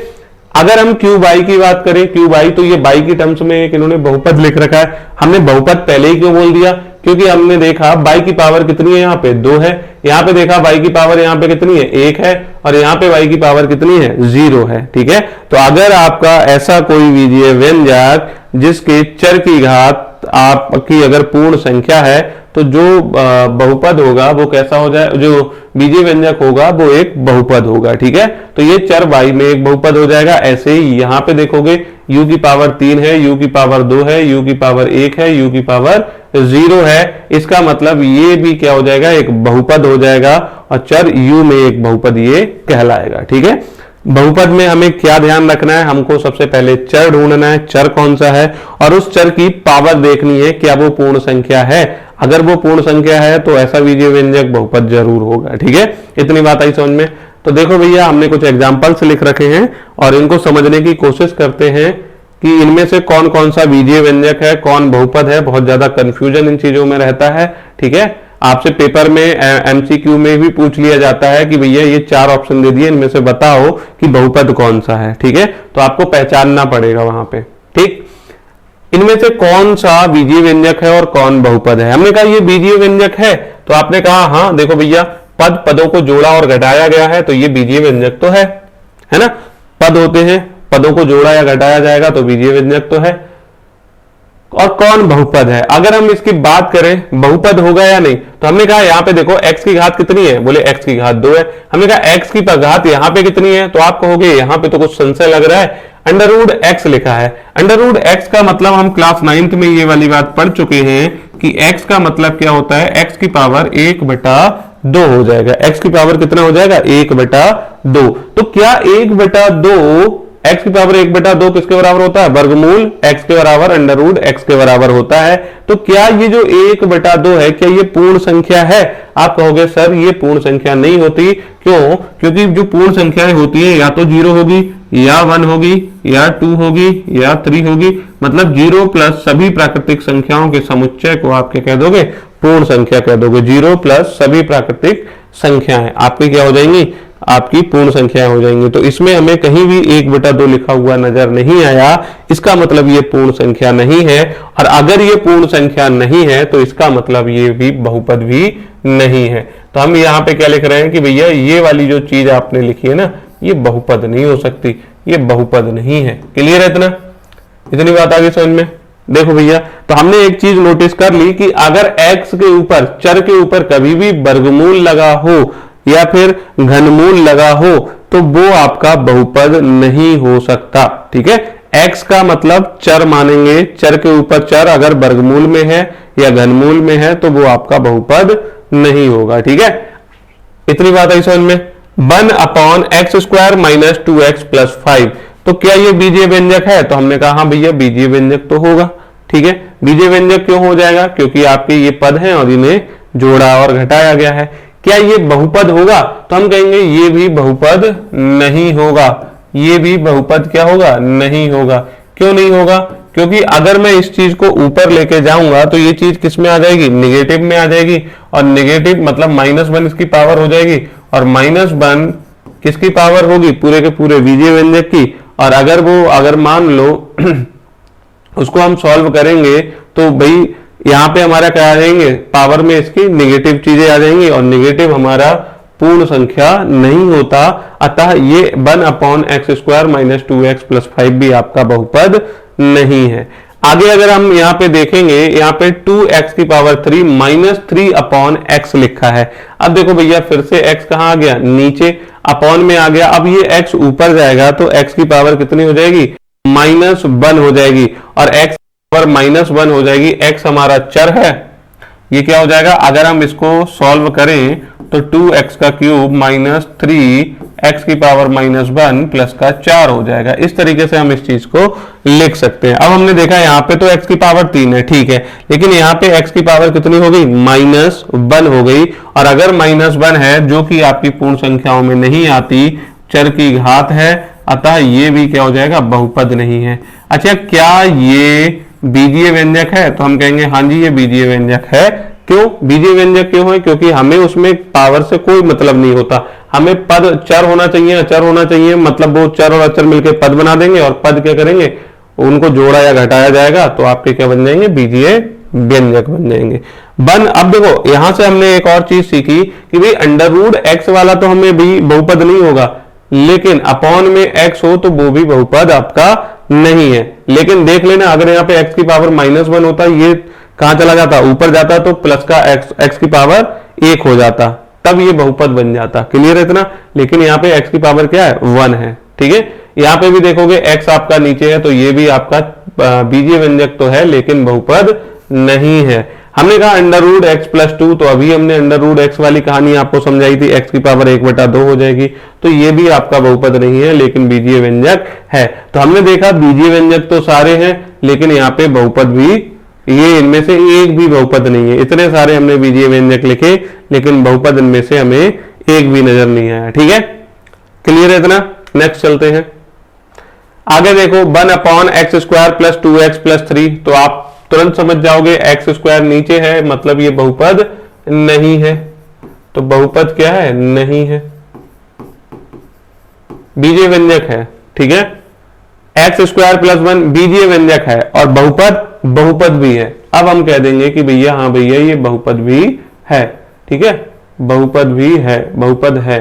Speaker 1: अगर हम क्यूब आई की बात करें, क्यूब आई तो ये बाई की टर्म्स में एक इन्होंने बहुपद लिख रखा है। हमने बहुपद पहले ही क्यों बोल दिया, क्योंकि हमने देखा बाई की पावर कितनी है, यहाँ पे 2 है, यहाँ पे देखा बाई की पावर यहाँ पे कितनी है, 1 है, और यहाँ पे बाई की पावर कितनी है, 0 है। ठीक है, तो अगर आपका ऐसा कोई बीजीय व्यंजक जिसके चर की घात आपकी अगर पूर्ण संख्या है तो जो बहुपद होगा वो कैसा हो जाए, जो बीजीय व्यंजक होगा वो एक बहुपद होगा। ठीक है, तो ये चर बाई में एक बहुपद हो जाएगा। ऐसे ही यहाँ पे देखोगे u की पावर 3 है, u की पावर 2 है, u की पावर 1 है, u की पावर 0 है। इसका मतलब ये भी क्या हो जाएगा, एक बहुपद हो जाएगा और चर u में एक बहुपद ये कहलाएगा। ठीक है, बहुपद में हमें क्या ध्यान रखना है, हमको सबसे पहले चर ढूंढना है, चर कौन सा है, और उस चर की पावर देखनी है, क्या वो पूर्ण संख्या है। अगर वो पूर्ण संख्या है तो ऐसा बीजीय व्यंजक बहुपद जरूर होगा। ठीक है, इतनी बात आई समझ में। तो देखो भैया, हमने कुछ एग्जाम्पल्स लिख रखे हैं और इनको समझने की कोशिश करते हैं कि इनमें से कौन कौन सा बीजीय व्यंजक है, कौन बहुपद है। बहुत ज्यादा कंफ्यूजन इन चीजों में रहता है। ठीक है, आपसे पेपर में एमसीक्यू में भी पूछ लिया जाता है कि भैया ये 4 ऑप्शन दे दिए, इनमें से बताओ कि बहुपद कौन सा है। ठीक है, तो आपको पहचानना पड़ेगा वहां पे। ठीक, इनमें से कौन सा बीजीय व्यंजक है और कौन बहुपद है। हमने कहा ये बीजीय व्यंजक है, तो आपने कहा हाँ देखो भैया, पद पदों को जोड़ा और घटाया गया है तो ये बीजीय व्यंजक तो है ना। पद होते हैं, पदों को जोड़ा या घटाया जाएगा तो बीजीय व्यंजक तो है। और कौन बहुपद है, अगर हम इसकी बात करें बहुपद होगा या नहीं, तो हमने कहा यहाँ पे देखो x की घात कितनी है, बोले x की घात 2 है। हमने कहा x की घात यहाँ पे कितनी है, तो आप कहोगे यहाँ पे तो कुछ संशय लग रहा है, अंडर रूट x लिखा है। अंडर रूट x का मतलब हम क्लास 9th में ये वाली बात पढ़ चुके हैं कि x का मतलब क्या होता है, x की पावर 1/2 हो जाएगा। x की पावर कितना हो जाएगा, 1/2। तो क्या 1/2 x की पावर 1/2 किसके बराबर होता है, वर्गमूल x के बराबर अंडर रूट x के बराबर होता है। तो क्या ये जो 1/2 है, क्या ये पूर्ण संख्या है। आप कहोगे सर ये पूर्ण संख्या नहीं होती, क्यों, क्योंकि जो पूर्ण संख्याएं होती है या तो 0 होगी या 1 होगी या 2 होगी या 3 होगी। मतलब 0 प्लस सभी प्राकृतिक संख्याओं के समुच्चय को आप क्या कह दोगे, पूर्ण संख्या कह दोगे। 0 प्लस सभी प्राकृतिक संख्याएं आपकी क्या हो जाएंगी, आपकी पूर्ण संख्या हो जाएंगी। तो इसमें हमें कहीं भी 1/2 लिखा हुआ नजर नहीं आया, इसका मतलब ये पूर्ण संख्या नहीं है। और अगर ये पूर्ण संख्या नहीं है तो इसका मतलब ये भी बहुपद भी नहीं है। तो हम यहाँ पे क्या लिख रहे हैं कि भैया ये वाली जो चीज आपने लिखी है ना, ये बहुपद नहीं हो सकती, ये बहुपद नहीं है। क्लियर है इतना, इतनी बात आगे समझ में। देखो भैया, तो हमने एक चीज नोटिस कर ली कि अगर x के ऊपर, चर के ऊपर कभी भी वर्गमूल लगा हो या फिर घनमूल लगा हो तो वो आपका बहुपद नहीं हो सकता। ठीक है, x का मतलब चर मानेंगे, चर के ऊपर चर अगर वर्गमूल में है या घनमूल में है तो वो आपका बहुपद नहीं होगा। ठीक है, इतनी बात आई समझ में। 1/x² माइनस 2x प्लस 5, तो क्या ये बीजीय व्यंजक है, तो हमने कहा हाँ भैया बीजीय व्यंजक तो होगा। ठीक है, बीजीय व्यंजक क्यों हो जाएगा, क्योंकि आपके ये पद हैं और इन्हें जोड़ा और घटाया गया है। क्या ये बहुपद होगा, तो हम कहेंगे ये भी बहुपद नहीं होगा, ये भी बहुपद क्या होगा, नहीं होगा। क्यों नहीं होगा, क्योंकि अगर मैं इस चीज को ऊपर लेके जाऊंगा तो ये चीज किस में आ जाएगी, निगेटिव में आ जाएगी, और निगेटिव मतलब -1 इसकी पावर हो जाएगी, और -1 किसकी पावर होगी, पूरे के पूरे बीजीय व्यंजक की। और अगर मान लो उसको हम सॉल्व करेंगे तो भाई यहाँ पे हमारा क्या आ जाएंगे, पावर में इसकी निगेटिव चीजें आ जाएंगी, और निगेटिव हमारा पूर्ण संख्या नहीं होता। अतः ये 1/x² माइनस 2x प्लस 5 भी आपका बहुपद नहीं है। आगे अगर हम यहाँ पे देखेंगे, यहाँ पे 2x की पावर 3 माइनस 3 अपॉन एक्स लिखा है। अब देखो भैया फिर से x कहाँ आ गया, नीचे, अपॉन में आ गया। अब ये x ऊपर जाएगा तो x की पावर कितनी हो जाएगी, -1 हो जाएगी, और x पावर -1 हो जाएगी। x हमारा चर है, ये क्या हो जाएगा, अगर हम इसको सॉल्व करें तो 2x का क्यूब माइनस 3x की पावर -1 प्लस का 4 हो जाएगा। इस तरीके से हम इस चीज को लिख सकते हैं। अब हमने देखा यहाँ पे तो x की पावर 3 है, ठीक है, लेकिन यहाँ पे x की पावर कितनी हो गई, -1 हो गई। और अगर -1 है जो कि आपकी पूर्ण संख्याओं में नहीं आती, चर की घात है, अतः ये भी क्या हो जाएगा, बहुपद नहीं है। अच्छा, क्या ये बीजीय व्यंजक है, तो हम कहेंगे हाँ जी ये बीजीय व्यंजक है। क्यों बीजीय व्यंजक क्यों है, क्योंकि हमें उसमें पावर से कोई मतलब नहीं होता, हमें पद चर होना चाहिए, अचर होना चाहिए, मतलब वो चर और अचर मिलकर पद बना देंगे, और पद क्या करेंगे, उनको जोड़ा या घटाया जाएगा तो आपके क्या बन जाएंगे, बीजीय व्यंजक बन जाएंगे। अब देखो यहां से हमने एक और चीज सीखी कि भाई √x वाला तो हमें भी बहुपद नहीं होगा, लेकिन अपॉन में x हो तो वो भी बहुपद आपका नहीं है। लेकिन देख लेना, अगर यहाँ पे x की पावर -1 होता, ये कहां चला जाता, ऊपर जाता, तो प्लस का x की पावर 1 हो जाता, तब ये बहुपद बन जाता। क्लियर है इतना। लेकिन यहाँ पे x की पावर क्या है, 1 है, ठीक है। यहाँ पे भी देखोगे x आपका नीचे है, तो ये भी आपका बीजीय व्यंजक तो है लेकिन बहुपद नहीं है। हमने कहा √x + 2, तो अभी हमने √x वाली कहानी आपको समझाई थी, x की पावर 1/2 हो जाएगी, तो ये भी आपका बहुपद नहीं है लेकिन बीजीय व्यंजक है। तो हमने देखा बीजीय व्यंजक तो सारे हैं, लेकिन यहाँ पे बहुपद भी, ये इनमें से एक भी बहुपद नहीं है। इतने सारे हमने बीजीय व्यंजक लिखे, लेकिन बहुपद इनमें से हमें एक भी नजर नहीं आया, ठीक है। क्लियर है इतना। नेक्स्ट चलते हैं आगे। देखो 1/x² + 2x + 3, तो आप तुरंत समझ जाओगे x² नीचे है, मतलब ये बहुपद नहीं है। तो बहुपद क्या है, नहीं है, बीजीय व्यंजक है, ठीक है। x² + 1 बीजीय व्यंजक है और बहुपद भी है। अब हम कह देंगे कि भैया हाँ भैया ये बहुपद भी है, ठीक है, बहुपद भी है, बहुपद है।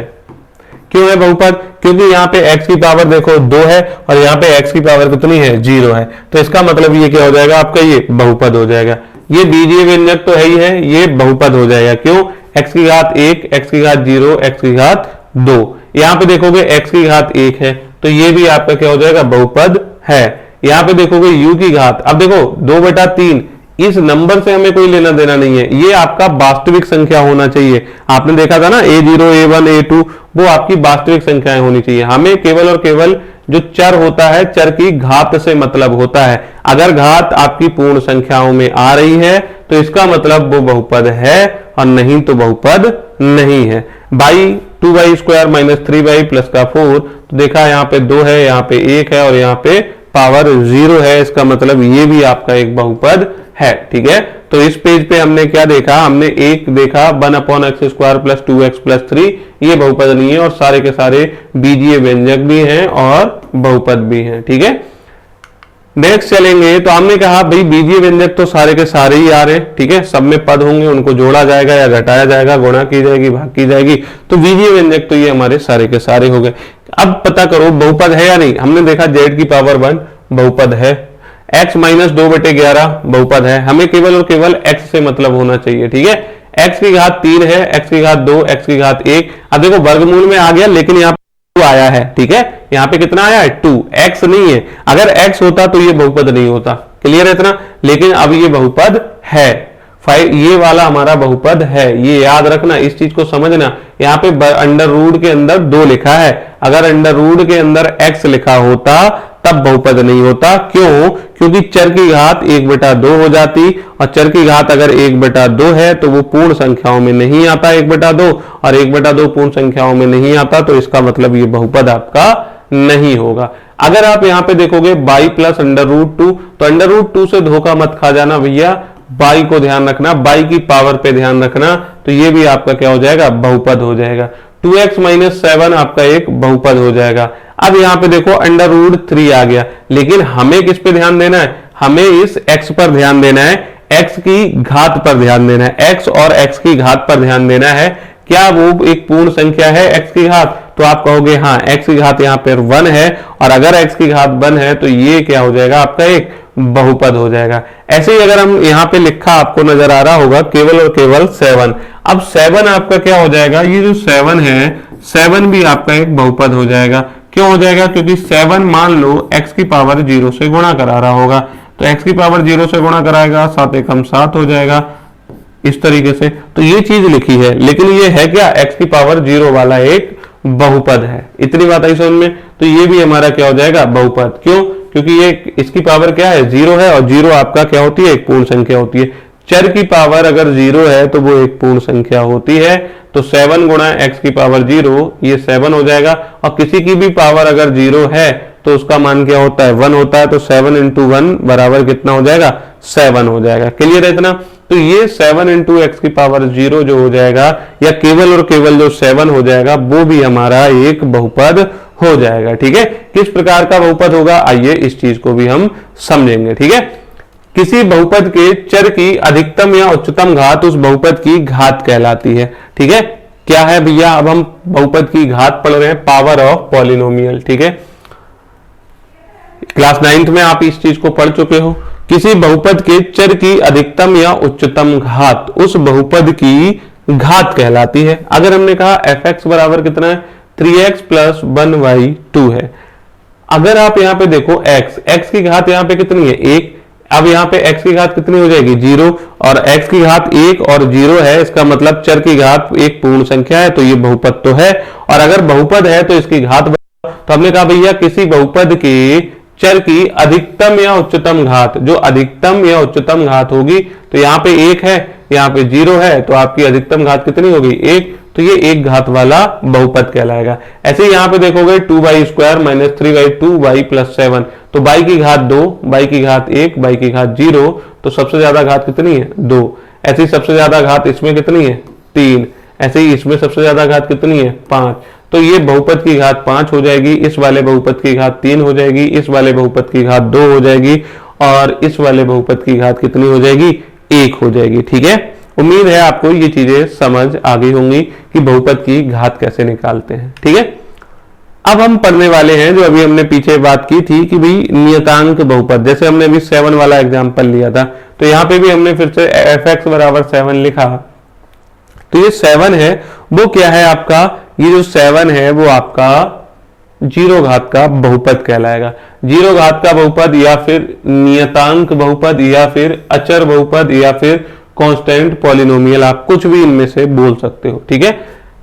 Speaker 1: क्यों है बहुपद, क्योंकि यहाँ पे x की पावर देखो 2 है और यहाँ पे x की पावर कितनी है, 0 है, तो इसका मतलब ये क्या हो जाएगा आपका, ये बहुपद हो जाएगा। ये बीजीय व्यंजक तो है ही है, ये बहुपद हो जाएगा। क्यों, x की घात 1, x की घात 0, x की घात 2। यहाँ पे देखोगे x की घात 1 है, तो ये भी आपका क्या हो जाएगा, बहुपद है। यहाँ पे देखोगे u की घात, अब देखो 2/3, इस नंबर से हमें कोई लेना देना नहीं है, ये आपका वास्तविक संख्या होना चाहिए। आपने देखा था ना a0, a1, a2, वो आपकी वास्तविक संख्याएं होनी चाहिए। हमें केवल और केवल जो चर होता है, चर की घात से मतलब होता है। अगर घात आपकी पूर्ण संख्याओं में आ रही है तो इसका मतलब वो बहुपद है, और नहीं तो बहुपद नहीं है। 2y² - 3y + का 4, तो देखा यहाँ पे 2 है, यहाँ पे 1 है, और यहाँ पे पावर 0 है, इसका मतलब ये भी आपका एक बहुपद है, ठीक है। तो इस पेज पे हमने क्या देखा, हमने एक देखा 1/x² + 2x + 3, ये बहुपद नहीं है, और सारे के सारे बीजीय व्यंजक भी हैं और बहुपद भी हैं, ठीक है। नेक्स्ट चलेंगे, तो हमने कहा भाई बीजीय व्यंजक तो सारे के सारे ही आ रहे हैं, ठीक है, सब में पद होंगे, उनको जोड़ा जाएगा या घटाया जाएगा, गुणा की जाएगी, भाग की जाएगी, तो बीजीय व्यंजक तो ये हमारे सारे के सारे हो गए। अब पता करो बहुपद है या नहीं। हमने देखा z की पावर 1 बहुपद है, x - 2/11 बहुपद है। हमें केवल और केवल x से मतलब होना चाहिए, ठीक है। x की घात 3 है, x की घात 2, x की घात 1। अब देखो वर्गमूल में आ गया, लेकिन यहाँ पे 2 आया है, ठीक है, यहाँ पे कितना आया है, 2, x नहीं है। अगर x होता तो ये बहुपद नहीं होता। क्लियर है इतना। लेकिन अब ये बहुपद है, ये वाला हमारा बहुपद है, ये याद रखना, इस चीज को समझना। यहाँ पे √ के अंदर 2 लिखा है, अगर √ के अंदर x लिखा होता तब बहुपद नहीं होता। क्यों, क्योंकि चर की घात 1/2 हो जाती, और चर की घात अगर 1/2 है तो वो पूर्ण संख्याओं में नहीं आता 1/2, और 1/2 पूर्ण संख्याओं में नहीं आता, तो इसका मतलब ये बहुपद आपका नहीं होगा। अगर आप यहाँ पे देखोगे y + √2, तो √2 से धोखा मत खा जाना भैया, y को ध्यान रखना, y की पावर पे ध्यान रखना, तो ये भी आपका क्या हो जाएगा, बहुपद हो जाएगा। 2x - 7 आपका एक बहुपद हो जाएगा। अब यहाँ पे देखो √3 आ गया, लेकिन हमें किस पे ध्यान देना है, हमें इस x पर ध्यान देना है, x की घात पर ध्यान देना है, x और x की घात पर ध्यान देना है। क्या वो एक पूर्ण संख्या है x की घात, तो आप कहोगे हाँ x की घात यहाँ पर 1 है, और अगर x की घात 1 है तो ये क्या हो जाएगा, आपका एक बहुपद हो जाएगा। ऐसे ही अगर हम यहाँ पे लिखा आपको नजर आ रहा होगा केवल और केवल 7, अब 7 आपका क्या हो जाएगा, ये जो 7 है 7 भी आपका एक बहुपद हो जाएगा। क्यों हो जाएगा, क्योंकि 7 मान लो x की पावर 0 से गुणा करा रहा होगा, तो x की पावर 0 से गुणा कराएगा 7 एकम 7 हो जाएगा इस तरीके से। तो ये चीज लिखी है, लेकिन ये है क्या, x की पावर 0 वाला एक बहुपद है। इतनी बात आई समझ में। तो ये भी हमारा क्या हो जाएगा, बहुपद। क्यों, क्योंकि ये इसकी पावर क्या है, 0 है, और 0 आपका क्या होती है, एक पूर्ण संख्या होती है। चर की पावर अगर 0 है तो वो एक पूर्ण संख्या होती है। तो 7 गुणा x की पावर 0 ये 7 हो जाएगा, और किसी की भी पावर अगर 0 है तो उसका मान क्या होता है, 1 होता है। तो 7 इंटू 1 बराबर कितना हो जाएगा, 7 हो जाएगा। क्लियर है इतना। तो ये 7 इंटू एक्स की पावर 0 जो हो जाएगा, या केवल और केवल जो 7 हो जाएगा, वो भी हमारा एक बहुपद हो जाएगा। ठीक है, किस प्रकार का बहुपद होगा, आइए इस चीज को भी हम समझेंगे। ठीक है, किसी बहुपद के चर की अधिकतम या उच्चतम घात उस बहुपद की घात कहलाती है। ठीक है, क्या है भैया, अब हम बहुपद की घात पढ़ रहे हैं, पावर ऑफ पॉलिनोमियल। ठीक है, क्लास 9th में आप इस चीज को पढ़ चुके हो। किसी बहुपद के चर की अधिकतम या उच्चतम घात उस बहुपद की घात कहलाती है। अगर हमने कहा f(x) बराबर कितना है, 3x प्लस 1/2 है। अगर आप यहाँ पे देखो x की घात यहाँ पे कितनी है, 1। अब यहाँ पे x की घात कितनी हो जाएगी, 0, और x की घात 1 और 0 है, इसका मतलब चर की घात एक पूर्ण संख्या है, तो ये बहुपद तो है। और अगर बहुपद है तो इसकी घात, तो हमने कहा भैया किसी बहुपद के चर की अधिकतम या उच्चतम घात, जो अधिकतम या उच्चतम घात होगी, तो यहाँ पे 1 है, यहाँ पे 0 है, तो आपकी अधिकतम घात कितनी होगी, 1। तो ये एक घात वाला बहुपद कहलाएगा। ऐसे ही यहाँ पे देखोगे 2y² माइनस 3y2y प्लस 7, तो y की घात 2, y की घात 1, y की घात 0, तो सबसे ज्यादा घात कितनी है, 2। ऐसे ही सबसे ज्यादा घात इसमें कितनी है, 3। ऐसे ही इसमें सबसे ज्यादा घात कितनी है, 5। तो ये बहुपद की घात 5 हो जाएगी, इस वाले बहुपद की घात 3 हो जाएगी, इस वाले बहुपद की घात 2 हो जाएगी, और इस वाले बहुपद की घात कितनी हो जाएगी, 1 हो जाएगी। ठीक है, उम्मीद है आपको ये चीजें समझ आ गई होंगी कि बहुपद की घात कैसे निकालते हैं। ठीक है, अब हम पढ़ने वाले हैं जो अभी हमने पीछे बात की थी कि भाई नियतांक बहुपद, जैसे हमने अभी 7 वाला एग्जांपल लिया था, तो यहाँ पे भी हमने फिर से f(x) बराबर 7 लिखा। तो ये 7 है, वो क्या है आपका, ये जो 7 है वो आपका 0 घात का बहुपद कहलाएगा। 0 घात का बहुपद, या फिर नियतांक बहुपद, या फिर अचर बहुपद, या फिर कांस्टेंट पॉलिनोमियल, आप कुछ भी इनमें से बोल सकते हो। ठीक है,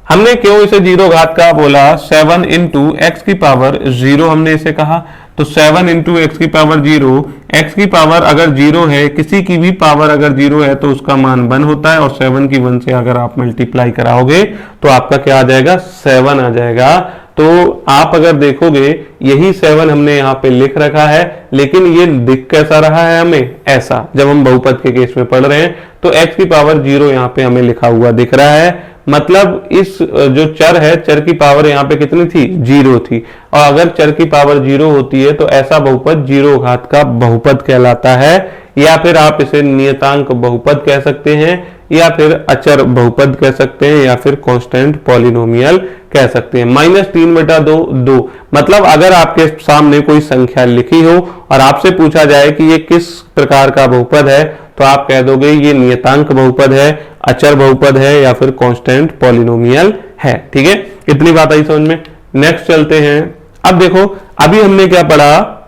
Speaker 1: हमने क्यों इसे 0 घात का बोला, 7 इंटू एक्स की पावर 0 हमने इसे कहा। तो 7 इंटू एक्स की पावर 0, एक्स की पावर अगर 0 है, किसी की भी पावर अगर 0 है तो उसका मान 1 होता है, और 7 की 1 से अगर आप मल्टीप्लाई कराओगे तो आपका क्या आ जाएगा, 7 आ जाएगा। तो आप अगर देखोगे यही 7 हमने यहाँ पे लिख रखा है, लेकिन ये दिख कैसा रहा है हमें, ऐसा। जब हम बहुपद के केस में पढ़ रहे हैं तो x की पावर 0 यहाँ पे हमें लिखा हुआ दिख रहा है, मतलब इस जो चर है, चर की पावर यहाँ पे कितनी थी, 0 थी। और अगर चर की पावर 0 होती है तो ऐसा बहुपद 0 घात का बहुपद कहलाता है, या फिर आप इसे नियतांक बहुपद कह सकते हैं, या फिर अचर बहुपद कह सकते हैं, या फिर कांस्टेंट पॉलिनोमियल कह सकते हैं। -3/2 2, मतलब अगर आपके सामने कोई संख्या लिखी हो और आपसे पूछा जाए कि ये किस प्रकार का बहुपद है, तो आप कह दोगे ये नियतांक बहुपद है, अचर बहुपद है, या फिर कांस्टेंट पॉलिनोमियल है। ठीक है, इतनी बात आई समझ में। नेक्स्ट चलते हैं। अब देखो अभी हमने क्या पढ़ा,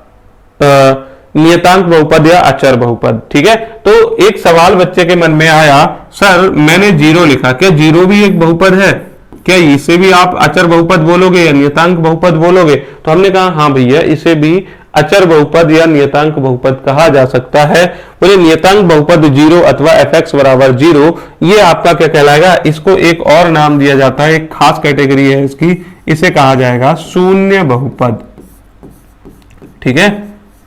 Speaker 1: नियतांक बहुपद या अचर बहुपद। ठीक है, तो एक सवाल बच्चे के मन में आया, सर मैंने 0 लिखा, क्या 0 भी एक बहुपद है, क्या इसे भी आप अचर बहुपद बोलोगे या नियतांक बहुपद बोलोगे? तो हमने कहा हाँ भैया, इसे भी अचर बहुपद या नियतांक बहुपद कहा जा सकता है। बोले नियतांक बहुपद 0 अथवा f(x) बराबर 0, ये आपका क्या कहलाएगा, इसको एक और नाम दिया जाता है, एक खास कैटेगरी है इसकी, इसे कहा जाएगा शून्य बहुपद। ठीक है,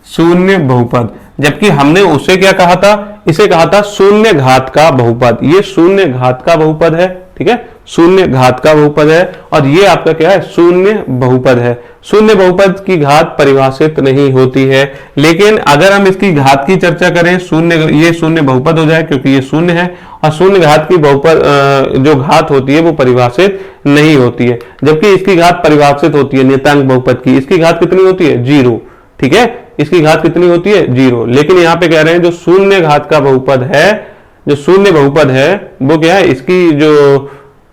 Speaker 1: शून्य बहुपद। जबकि हमने उसे क्या कहा था, इसे कहा था शून्य घात का बहुपद। ये शून्य घात का बहुपद है। ठीक है, शून्य घात का बहुपद है, और ये आपका क्या है, शून्य बहुपद है। शून्य बहुपद की घात परिभाषित नहीं होती है, लेकिन अगर हम इसकी घात की चर्चा करें, शून्य, ये शून्य बहुपद हो जाए क्योंकि ये शून्य है, और शून्य घात की बहुपद जो घात होती है वो परिभाषित नहीं होती है, जबकि इसकी घात परिभाषित होती है नियतांक बहुपद की। इसकी घात कितनी होती है, 0, ठीक है, इसकी घात कितनी होती है, 0। लेकिन यहाँ पे कह रहे हैं जो शून्य घात का बहुपद है, जो शून्य बहुपद है वो क्या है, इसकी जो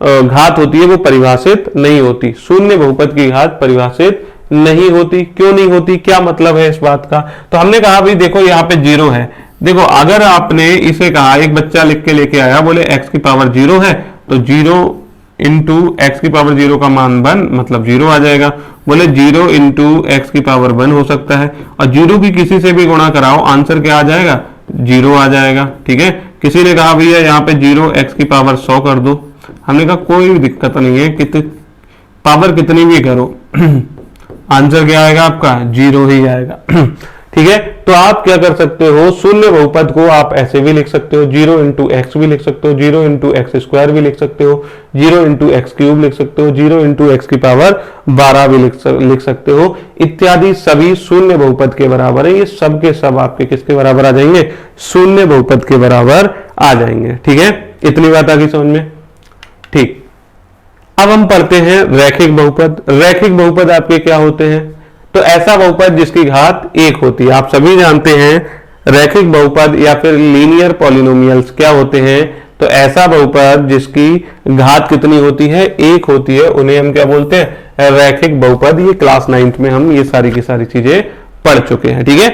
Speaker 1: घात होती है वो परिभाषित नहीं होती। शून्य बहुपद की घात परिभाषित नहीं होती। क्यों नहीं होती, क्या मतलब है इस बात का? तो हमने कहा भाई देखो यहाँ पे 0 है, देखो अगर आपने इसे कहा, एक बच्चा लिख के लेके आया, बोले x की पावर 0 है, तो 0 इंटू एक्स की पावर 0 का मान 1, मतलब 0 आ जाएगा। बोले 0 इंटू एक्स की पावर 1 हो सकता है, और 0 की किसी से भी गुणा कराओ, आंसर क्या आ जाएगा, 0 आ जाएगा, ठीक है। किसी ने कहा भैया यहाँ पे 0 एक्स की पावर 100 कर दो, हमने कहा कोई दिक्कत नहीं है, पावर कितनी भी करो आंसर क्या आएगा आपका, 0 ही आएगा ठीक है। तो आप क्या कर सकते हो, शून्य बहुपद को आप ऐसे भी लिख सकते हो, 0 इंटू एक्स भी लिख सकते हो, 0 इंटू एक्स स्क्वायर भी लिख सकते हो, 0 इंटू एक्स क्यूब लिख सकते हो, 0 इंटू एक्स की पावर 12 भी लिख सकते हो, इत्यादि सभी शून्य बहुपद के बराबर है। ये सब के सब आपके किसके बराबर आ जाएंगे, शून्य बहुपद के बराबर आ जाएंगे, ठीक है। इतनी बात आ गई समझ में, ठीक। अब हम पढ़ते हैं रैखिक बहुपद। रैखिक बहुपद आपके क्या होते हैं, तो ऐसा बहुपद जिसकी घात 1 होती है। आप सभी जानते हैं रैखिक बहुपद या फिर लीनियर पॉलिनोमियल्स क्या होते हैं, तो ऐसा बहुपद जिसकी घात कितनी होती है, 1 होती है, उन्हें हम क्या बोलते हैं, रैखिक बहुपद। ये क्लास 9th में हम ये सारी की सारी चीजें पढ़ चुके हैं, ठीक है।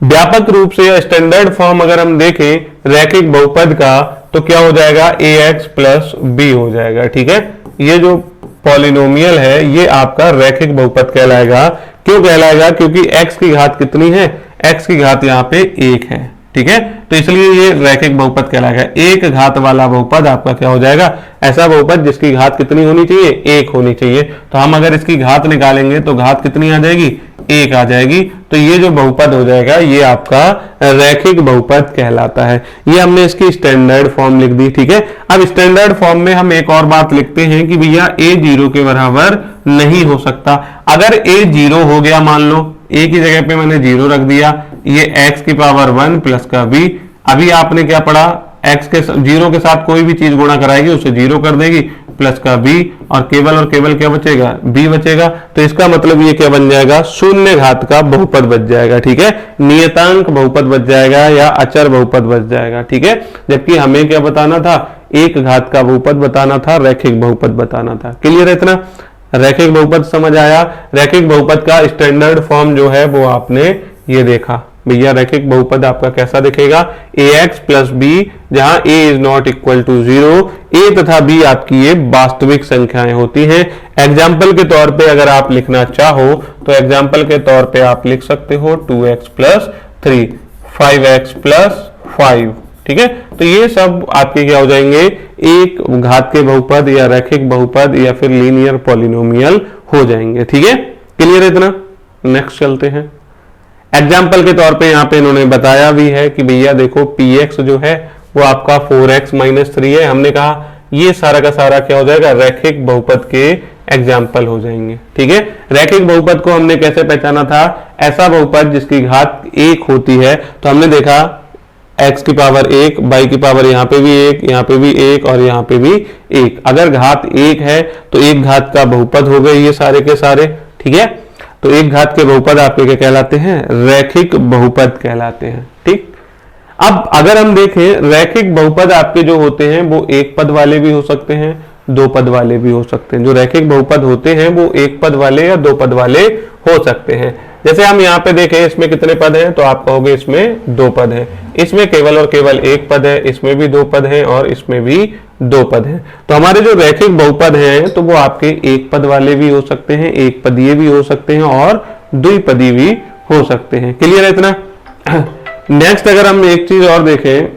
Speaker 1: व्यापक रूप से स्टैंडर्ड फॉर्म अगर हम देखें रैखिक बहुपद का, तो क्या हो जाएगा, ax प्लस b हो जाएगा, ठीक है। ये जो पॉलिनोमियल है ये आपका रैखिक बहुपद कहलाएगा। क्यों कहलाएगा, क्योंकि x की घात कितनी है, x की घात यहाँ पे 1 है, ठीक है, तो इसलिए ये रैखिक बहुपद कहलाएगा। एक घात वाला बहुपद आपका क्या हो जाएगा, ऐसा बहुपद जिसकी घात कितनी होनी चाहिए, 1 होनी चाहिए। तो हम अगर इसकी घात निकालेंगे तो घात कितनी आ जाएगी, 1 आ जाएगी। तो ये जो बहुपद हो जाएगा ये आपका रैखिक बहुपद कहलाता है। ये हमने इसकी स्टैंडर्ड फॉर्म लिख दी, ठीक है। अब स्टैंडर्ड फॉर्म में हम एक और बात लिखते हैं कि भैया a 0 के बराबर नहीं हो सकता। अगर a 0 हो गया, मान लो a की जगह पे मैंने 0 रख दिया, ये x की पावर 1 प्लस का b, अभी आपने क्या पढ़ा, x के 0 के साथ कोई भी चीज गुणा कराएगी उसे 0 कर देगी, प्लस का b, और केवल क्या बचेगा, b बचेगा। तो इसका मतलब ये क्या बन जाएगा, शून्य घात का बहुपद बच जाएगा, ठीक है, नियतांक बहुपद बच जाएगा या अचर बहुपद बच जाएगा, ठीक है। जबकि हमें क्या बताना था, एक घात का बहुपद बताना था, रैखिक बहुपद बताना था। क्लियर है इतना, रैखिक बहुपद समझ आया। रैखिक बहुपद का स्टैंडर्ड फॉर्म जो है वो आपने ये देखा भैया। रैखिक बहुपद आपका कैसा दिखेगा, ax प्लस b, जहां a is not equal to 0, a तथा b आपकी ये वास्तविक संख्याएं होती हैं। एग्जाम्पल के तौर पे अगर आप लिखना चाहो तो एग्जाम्पल के तौर पे आप लिख सकते हो 2x प्लस 3, 5x प्लस 5, ठीक है। तो ये सब आपके क्या हो जाएंगे, एक घात के बहुपद या रैखिक बहुपद या फिर लीनियर पॉलिनोमियल हो जाएंगे, ठीक है। क्लियर है इतना, नेक्स्ट चलते हैं। एग्जाम्पल के तौर पे यहाँ पे इन्होंने बताया भी है कि भैया देखो px जो है वो आपका 4x माइनस 3 है। हमने कहा ये सारा का सारा क्या हो जाएगा, रैखिक बहुपद के एग्जाम्पल हो जाएंगे, ठीक है। रैखिक बहुपद को हमने कैसे पहचाना था, ऐसा बहुपद जिसकी घात 1 होती है। तो हमने देखा x की पावर 1, y की पावर यहाँ पे भी 1, यहाँ पे भी 1 और यहाँ पे भी 1। अगर घात 1 है तो एक घात का बहुपद हो गए ये सारे के सारे, ठीक है। तो एक घात के बहुपद आपके क्या कहलाते हैं, रैखिक बहुपद कहलाते हैं, ठीक। अब अगर हम देखें रैखिक बहुपद आपके जो होते हैं वो एक पद वाले भी हो सकते हैं, 2 पद वाले भी हो सकते हैं। जो रैखिक बहुपद होते हैं वो एक पद वाले या 2 पद वाले हो सकते हैं। जैसे हम यहाँ पे देखें इसमें कितने पद हैं, तो आप कहोगे इसमें 2 पद हैं, इसमें केवल और केवल 1 पद है, इसमें भी 2 पद हैं और इसमें भी 2 पद हैं। तो हमारे जो रैखिक बहुपद हैं तो वो आपके एक पद वाले भी हो सकते हैं, एक पदीय भी हो सकते हैं और द्विपदी भी हो सकते हैं। क्लियर है इतना। नेक्स्ट अगर हम एक चीज और देखें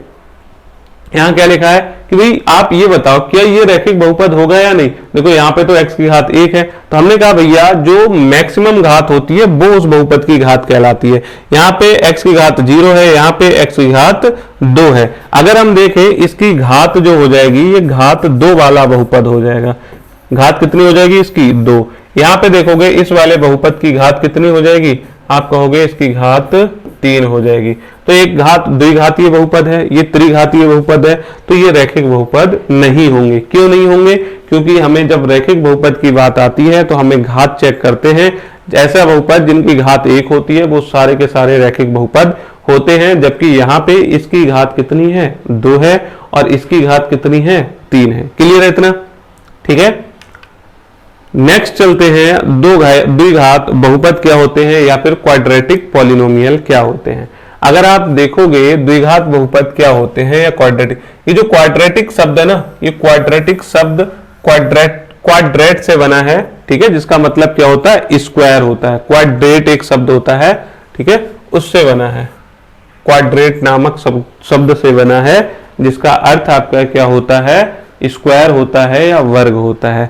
Speaker 1: यहाँ क्या लिखा है कि भाई आप ये बताओ क्या ये रैखिक बहुपद होगा या नहीं। देखो यहाँ पे तो x की घात 1 है, तो हमने कहा भैया जो मैक्सिमम घात होती है वो उस बहुपद की घात कहलाती है। यहाँ पे x की घात 0 है, यहाँ पे x की घात 2 है। अगर हम देखें इसकी घात जो हो जाएगी ये घात 2 वाला बहुपद हो जाएगा। घात कितनी हो जाएगी इसकी 2। यहाँ पे देखोगे इस वाले बहुपद की घात कितनी हो जाएगी, आप कहोगे इसकी घात 3 हो जाएगी। तो एक घात द्विघातीय बहुपद है, ये त्रिघातीय बहुपद है, तो ये रैखिक बहुपद नहीं होंगे। क्यों नहीं होंगे? क्योंकि हमें जब रैखिक बहुपद की बात आती है तो हमें घात चेक करते हैं। ऐसा बहुपद जिनकी घात 1 होती है वो सारे के सारे रैखिक बहुपद होते हैं, जबकि यहाँ पे इसकी घात कितनी है 2 है और इसकी घात कितनी है 3 है। क्लियर है इतना? ठीक है, नेक्स्ट चलते हैं द्विघात बहुपद क्या होते हैं या फिर क्वाड्रेटिक पॉलिनोमियल क्या होते हैं। अगर आप देखोगे द्विघात बहुपद क्या होते हैं या क्वाड्रेटिक, ये जो क्वाड्रेटिक शब्द है ना, ये क्वाड्रेटिक शब्द क्वाड्रेट से बना है, ठीक है, जिसका मतलब क्या होता है स्क्वायर होता है। क्वाड्रेट एक शब्द होता है, ठीक है, उससे बना है, क्वाड्रेट नामक शब्द से बना है, जिसका अर्थ आपका क्या होता है स्क्वायर होता है या वर्ग होता है।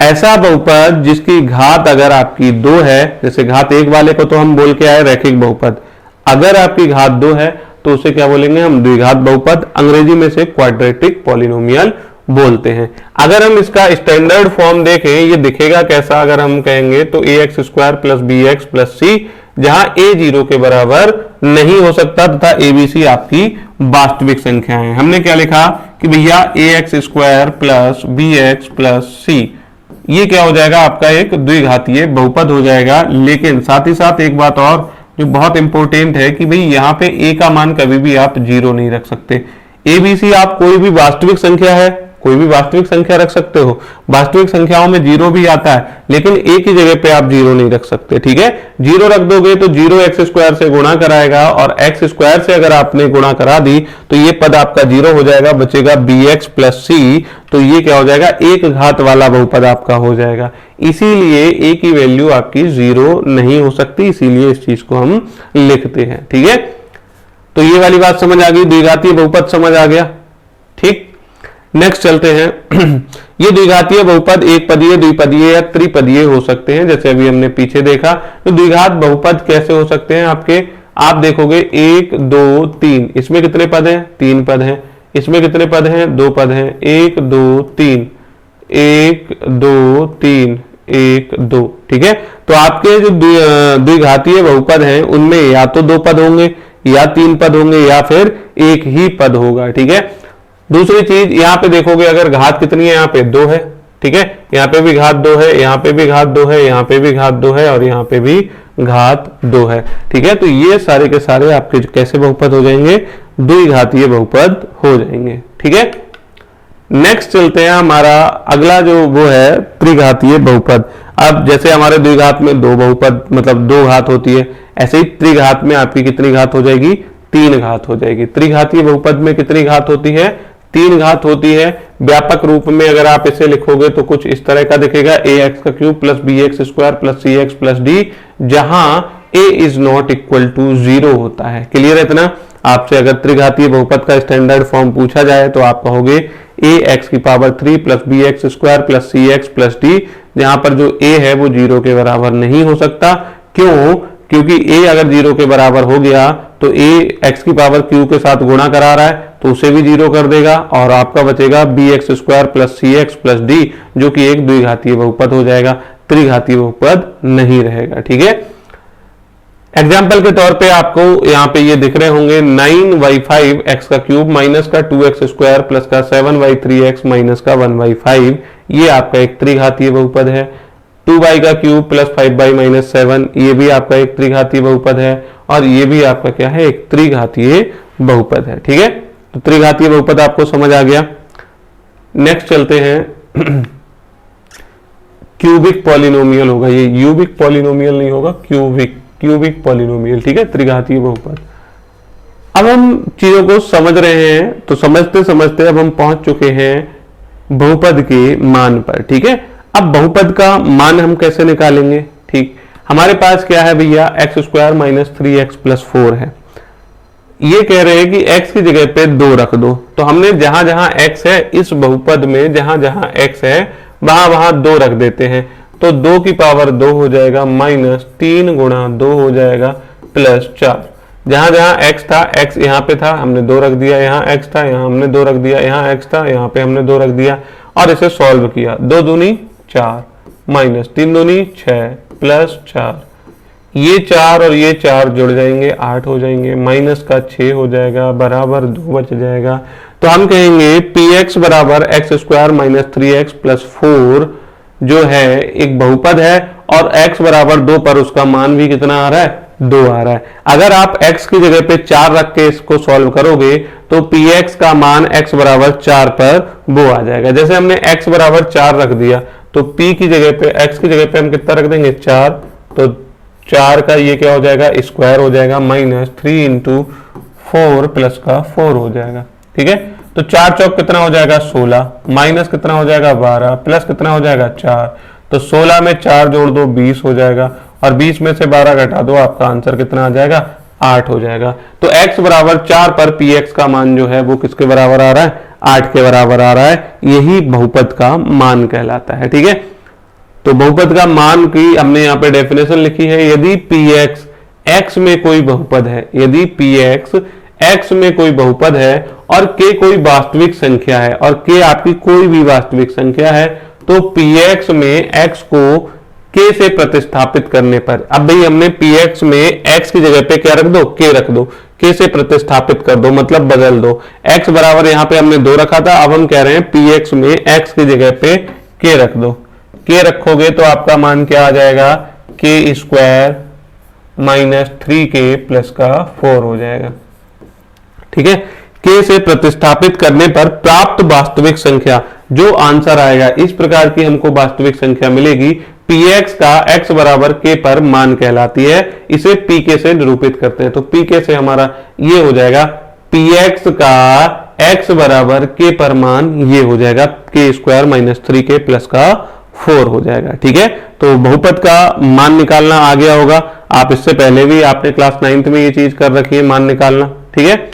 Speaker 1: ऐसा बहुपद जिसकी घात अगर आपकी 2 है, जैसे घात 1 वाले को तो हम बोल के आए रैखिक बहुपद, अगर आपकी घात 2 है तो उसे क्या बोलेंगे हम द्विघात बहुपद, अंग्रेजी में से क्वाड्रेटिक पॉलिनोमियल बोलते हैं। अगर हम इसका स्टैंडर्ड फॉर्म देखें ये दिखेगा कैसा, अगर हम कहेंगे तो ax square plus B X plus C, जहां a 0 के बराबर नहीं हो सकता तथा abc आपकी वास्तविक संख्या है। हमने क्या लिखा कि भैया ax square plus B X plus C ये क्या हो जाएगा आपका एक द्विघातीय बहुपद हो जाएगा। लेकिन साथ ही साथ एक बात और जो बहुत इंपॉर्टेंट है कि भाई यहाँ पे a का मान कभी भी आप 0 नहीं रख सकते। abc आप कोई भी वास्तविक संख्या है, कोई भी वास्तविक संख्या रख सकते हो, वास्तविक संख्याओं में 0 भी आता है, लेकिन एक ही जगह पे आप 0 नहीं रख सकते। ठीक है, 0 रख दोगे तो 0 एक्स स्क्वायर से गुणा कराएगा और एक्स स्क्वायर से अगर आपने गुणा करा दी तो ये पद आपका 0 हो जाएगा, बचेगा बी एक्स प्लस सी, तो ये क्या हो जाएगा एक घात वाला बहुपद आपका हो जाएगा। इसीलिए a की वैल्यू आपकी 0 नहीं हो सकती, इसीलिए इस चीज को हम लिखते हैं। ठीक है, तो ये वाली बात समझ आ गई, द्विघातीय बहुपद समझ आ गया। ठीक, नेक्स्ट चलते हैं। ये द्विघातीय बहुपद एक पदीय, द्विपदीय या त्रिपदीय हो सकते हैं, जैसे अभी हमने पीछे देखा। तो द्विघात बहुपद कैसे हो सकते हैं आपके, आप देखोगे 1 2 3, इसमें कितने पद हैं 3 पद हैं, इसमें कितने पद हैं 2 पद हैं, 1 2 3 1 2 3 1 2। ठीक है, तो आपके जो द्विघातीय बहुपद हैं उनमें या तो 2 पद होंगे या 3 पद होंगे या फिर एक ही पद होगा। ठीक है, दूसरी चीज यहाँ पे देखोगे अगर घात कितनी है, यहाँ पे 2 है। ठीक है, यहाँ पे भी घात 2 है, यहाँ पे भी घात 2 है, यहाँ पे भी घात 2 है और यहाँ पे भी घात 2 है। ठीक है, तो ये सारे के सारे आपके कैसे बहुपद हो जाएंगे, द्विघातीय बहुपद हो जाएंगे। ठीक है, नेक्स्ट चलते हैं, हमारा अगला जो वो है त्रिघातीय बहुपद। अब जैसे हमारे द्विघात में 2 बहुपद मतलब 2 घात होती है, ऐसे ही त्रिघात में आपकी कितनी घात हो जाएगी 3 घात हो जाएगी। त्रिघातीय बहुपद में कितनी घात होती है 3 घात होती है। व्यापक रूप में अगर आप इसे लिखोगे तो कुछ इस तरह का दिखेगा, ए एक्स का cube plus B X square plus C X plus D, जहां A is not equal to 0 होता है। क्लियर है इतना? आपसे अगर त्रिघातीय बहुपद का स्टैंडर्ड फॉर्म पूछा जाए तो आप कहोगे ए एक्स की power 3 plus B X square plus C X plus D, जहां पर जो ए है वो 0 के बराबर नहीं हो सकता। क्यों? क्योंकि a अगर 0 के बराबर हो गया तो a x की पावर q के साथ गुणा करा रहा है तो उसे भी 0 कर देगा और आपका बचेगा B X square plus C X plus D, जो कि एक द्विघातीय बहुपद हो जाएगा, त्रिघातीय बहुपद नहीं रहेगा। ठीक है, एग्जाम्पल के तौर पे आपको यहाँ पे ये दिख रहे होंगे 9y5 x का क्यूब माइनस का 2x स्क्वायर प्लस का 7y3x माइनस का 1y5, ये आपका एक त्रिघातीय बहुपद है। 2y का क्यूब प्लस 5y माइनस 7, ये भी आपका एक त्रिघातीय बहुपद है और ये भी आपका क्या है एक त्रिघातीय बहुपद है। ठीक है, तो त्रिघातीय बहुपद आपको समझ आ गया। नेक्स्ट चलते हैं, क्यूबिक पॉलिनोमियल होगा, ये यूबिक पॉलिनोमियल नहीं होगा, क्यूबिक पॉलिनोमियल। ठीक है, त्रिघातीय बहुपद। अब हम चीजों को समझ रहे हैं, तो समझते समझते अब हम पहुंच चुके हैं बहुपद के मान पर। ठीक है, अब बहुपद का मान हम कैसे निकालेंगे। ठीक, हमारे पास क्या है भैया x square minus 3x plus 4 है, ये कह रहे हैं कि x की जगह पे 2 रख दो, तो हमने जहां जहां x है इस बहुपद में जहां जहां x है वहां वहां 2 रख देते हैं, तो 2 की पावर 2 हो जाएगा माइनस 3 गुणा 2 हो जाएगा प्लस 4। जहां जहां x था, x यहाँ पे था हमने 2 रख दिया, यहाँ x था यहाँ हमने 2 रख दिया, यहाँ x था यहाँ पे हमने 2 रख दिया और इसे सॉल्व किया। 2 दूनी 4 माइनस 3 दूनी 6 प्लस 4, ये 4 और ये 4 जुड़ जाएंगे 8 हो जाएंगे, माइनस का 6 हो जाएगा बराबर 2 बच जाएगा। तो हम कहेंगे px बराबर x square minus 3x plus 4 जो है एक बहुपद है और x बराबर 2 पर उसका मान भी कितना आ रहा है, 2 आ रहा है। अगर आप x की जगह पे 4 रख के इसको सॉल्व करोगे तो px का मान x बराबर 4 पर वो आ जाएगा। जैसे हमने x बराबर 4 रख दिया तो p की जगह पे x की जगह पे हम कितना रख देंगे 4, तो 4 का ये क्या हो जाएगा स्क्वायर हो जाएगा माइनस 3 इंटू 4 प्लस का 4 हो जाएगा। ठीक है, तो 4 चौक कितना हो जाएगा 16, माइनस कितना हो जाएगा 12 प्लस कितना हो जाएगा 4, तो 16 में 4 जोड़ दो 20 हो जाएगा और 20 में से 12 घटा दो, आपका आंसर कितना आ जाएगा 8 हो जाएगा। तो x बराबर 4 पर px का मान जो है वो किसके बराबर आ रहा है, 8 के बराबर आ रहा है। यही बहुपद का मान कहलाता है। ठीक है, तो बहुपद का मान की हमने यहाँ पे डेफिनेशन लिखी है, यदि px x में कोई बहुपद है, यदि px x में कोई बहुपद है और k कोई वास्तविक संख्या है और k आपकी कोई भी वास्तविक संख्या है, तो px में x को k से प्रतिस्थापित करने पर, अब भाई हमने px में x की जगह पे क्या रख दो, k रख दो, k से प्रतिस्थापित कर दो मतलब बदल दो। x बराबर यहाँ पे हमने 2 रखा था, अब हम कह रहे हैं px में x की जगह पे k रख दो। k रखोगे तो आपका मान क्या आ जाएगा, k square minus 3k plus का 4 हो जाएगा। ठीक है, k से प्रतिस्थापित करने पर प्राप्त वास्तविक संख्या जो आंसर आएगा, इस प्रकार की हमको वास्तविक संख्या मिलेगी, px का x बराबर k पर मान कहलाती है। इसे pk से निरूपित करते हैं, तो pk से हमारा ये हो जाएगा px का x बराबर k पर मान ये हो जाएगा k square minus 3k plus का 4 हो जाएगा। ठीक है, तो बहुपद का मान निकालना आ गया होगा, आप इससे पहले भी आपने क्लास 9th में ये चीज कर रखी है, मान निकालना। ठीक है,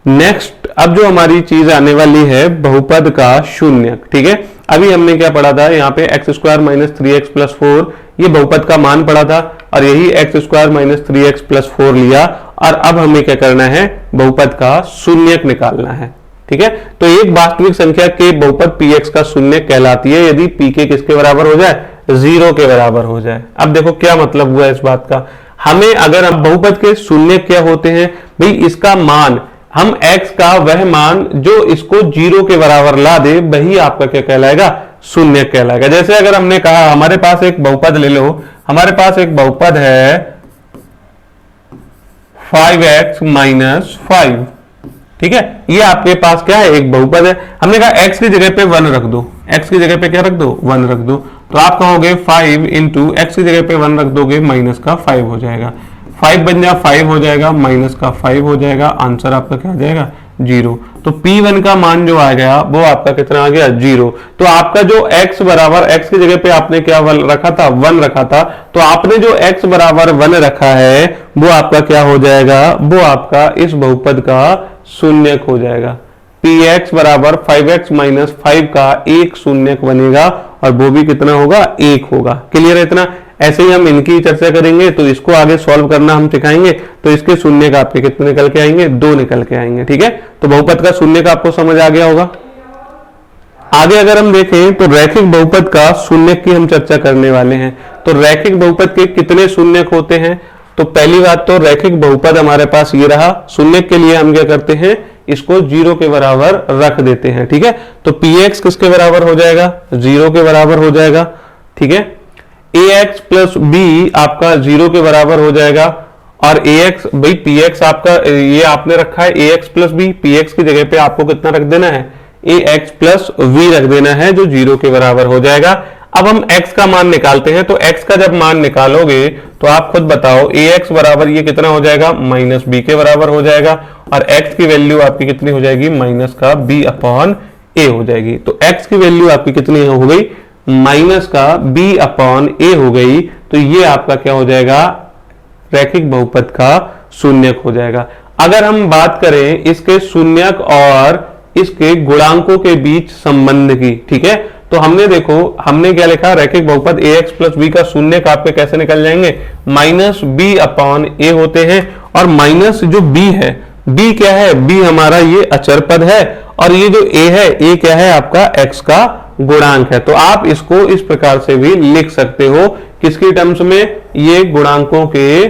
Speaker 1: नेक्स्ट अब जो हमारी चीज आने वाली है बहुपद का शून्यक। ठीक है, अभी हमने क्या पढ़ा था, यहाँ पे x square minus 3x plus 4 ये बहुपद का मान पढ़ा था और यही x square minus 3x plus 4 लिया और अब हमें क्या करना है, बहुपद का शून्यक निकालना है। ठीक है, तो एक वास्तविक संख्या के बहुपद px का शून्यक कहलाती है यदि pk किसके बराबर हो जाए, 0 के बराबर हो जाए। अब देखो क्या मतलब हुआ इस बात का, हमें अगर बहुपद के शून्यक क्या होते हैं भाई, इसका मान हम x का वह मान जो इसको 0 के बराबर ला दे वही आपका क्या कहलाएगा, शून्यक कहलाएगा। जैसे अगर हमने कहा हमारे पास एक बहुपद ले लो, हमारे पास एक बहुपद है 5x माइनस 5। ठीक है, ये आपके पास क्या है, एक बहुपद है। हमने कहा x की जगह पे 1 रख दो, x की जगह पे क्या रख दो, 1 रख दो, तो आप कहोगे 5 इंटू एक्स की जगह पे 1 रख दोगे माइनस का 5 हो जाएगा, 5 बन जा 5 हो जाएगा माइनस का 5 हो जाएगा, आंसर आपका क्या आ जाएगा 0। तो P1 का मान जो आ गया वो आपका कितना आ गया 0। तो आपका जो x बराबर x की जगह पे आपने क्या रखा था, 1 रखा था, तो आपने जो x बराबर 1 रखा है वो आपका क्या हो जाएगा, वो आपका इस बहुपद का शून्यक हो जाएगा। px बराबर 5x माइनस 5 का एक शून्यक बनेगा और वो भी कितना होगा, 1 होगा। क्लियर है इतना? ऐसे ही हम इनकी चर्चा करेंगे तो इसको आगे सॉल्व करना हम सिखाएंगे, तो इसके शून्य का आपके कितने निकल के आएंगे, 2 निकल के आएंगे। ठीक है, तो बहुपद का शून्य का आपको समझ आ गया होगा। आगे अगर हम देखें तो रैखिक बहुपद का शून्यक की हम चर्चा करने वाले हैं। तो रैखिक बहुपद के कितने शून्यक होते हैं, तो पहली बात तो रैखिक बहुपद हमारे पास ये रहा, शून्यक के लिए हम क्या करते हैं, इसको 0 के बराबर रख देते हैं। ठीक है, तो px किसके बराबर हो जाएगा, 0 के बराबर हो जाएगा। ठीक है, ax प्लस b आपका 0 के बराबर हो जाएगा और ax भाई px आपका ये आपने रखा है ax प्लस b, px की जगह पे आपको कितना रख देना है, ax प्लस v रख देना है जो 0 के बराबर हो जाएगा। अब हम x का मान निकालते हैं, तो x का जब मान निकालोगे तो आप खुद बताओ ax बराबर ये कितना हो जाएगा, माइनस b के बराबर हो जाएगा और x की वैल्यू आपकी कितनी हो जाएगी, माइनस का b अपॉन a हो जाएगी। तो x की वैल्यू आपकी कितनी हो गई, माइनस का b अपॉन a हो गई। तो ये आपका क्या हो जाएगा, रैखिक बहुपद का शून्यक हो जाएगा। अगर हम बात करें इसके शून्यक और इसके गुणांकों के बीच संबंध की, ठीक है, तो हमने देखो हमने क्या लिखा, रैखिक बहुपद ax प्लस बी का शून्यक आपके कैसे निकल जाएंगे, माइनस बी अपॉन ए होते हैं। और माइनस जो b है, b क्या है, b हमारा ये अचर पद है, और ये जो a है, a क्या है आपका x का गुणांक है। तो आप इसको इस प्रकार से भी लिख सकते हो, किसकी टर्म्स में, ये गुणांकों के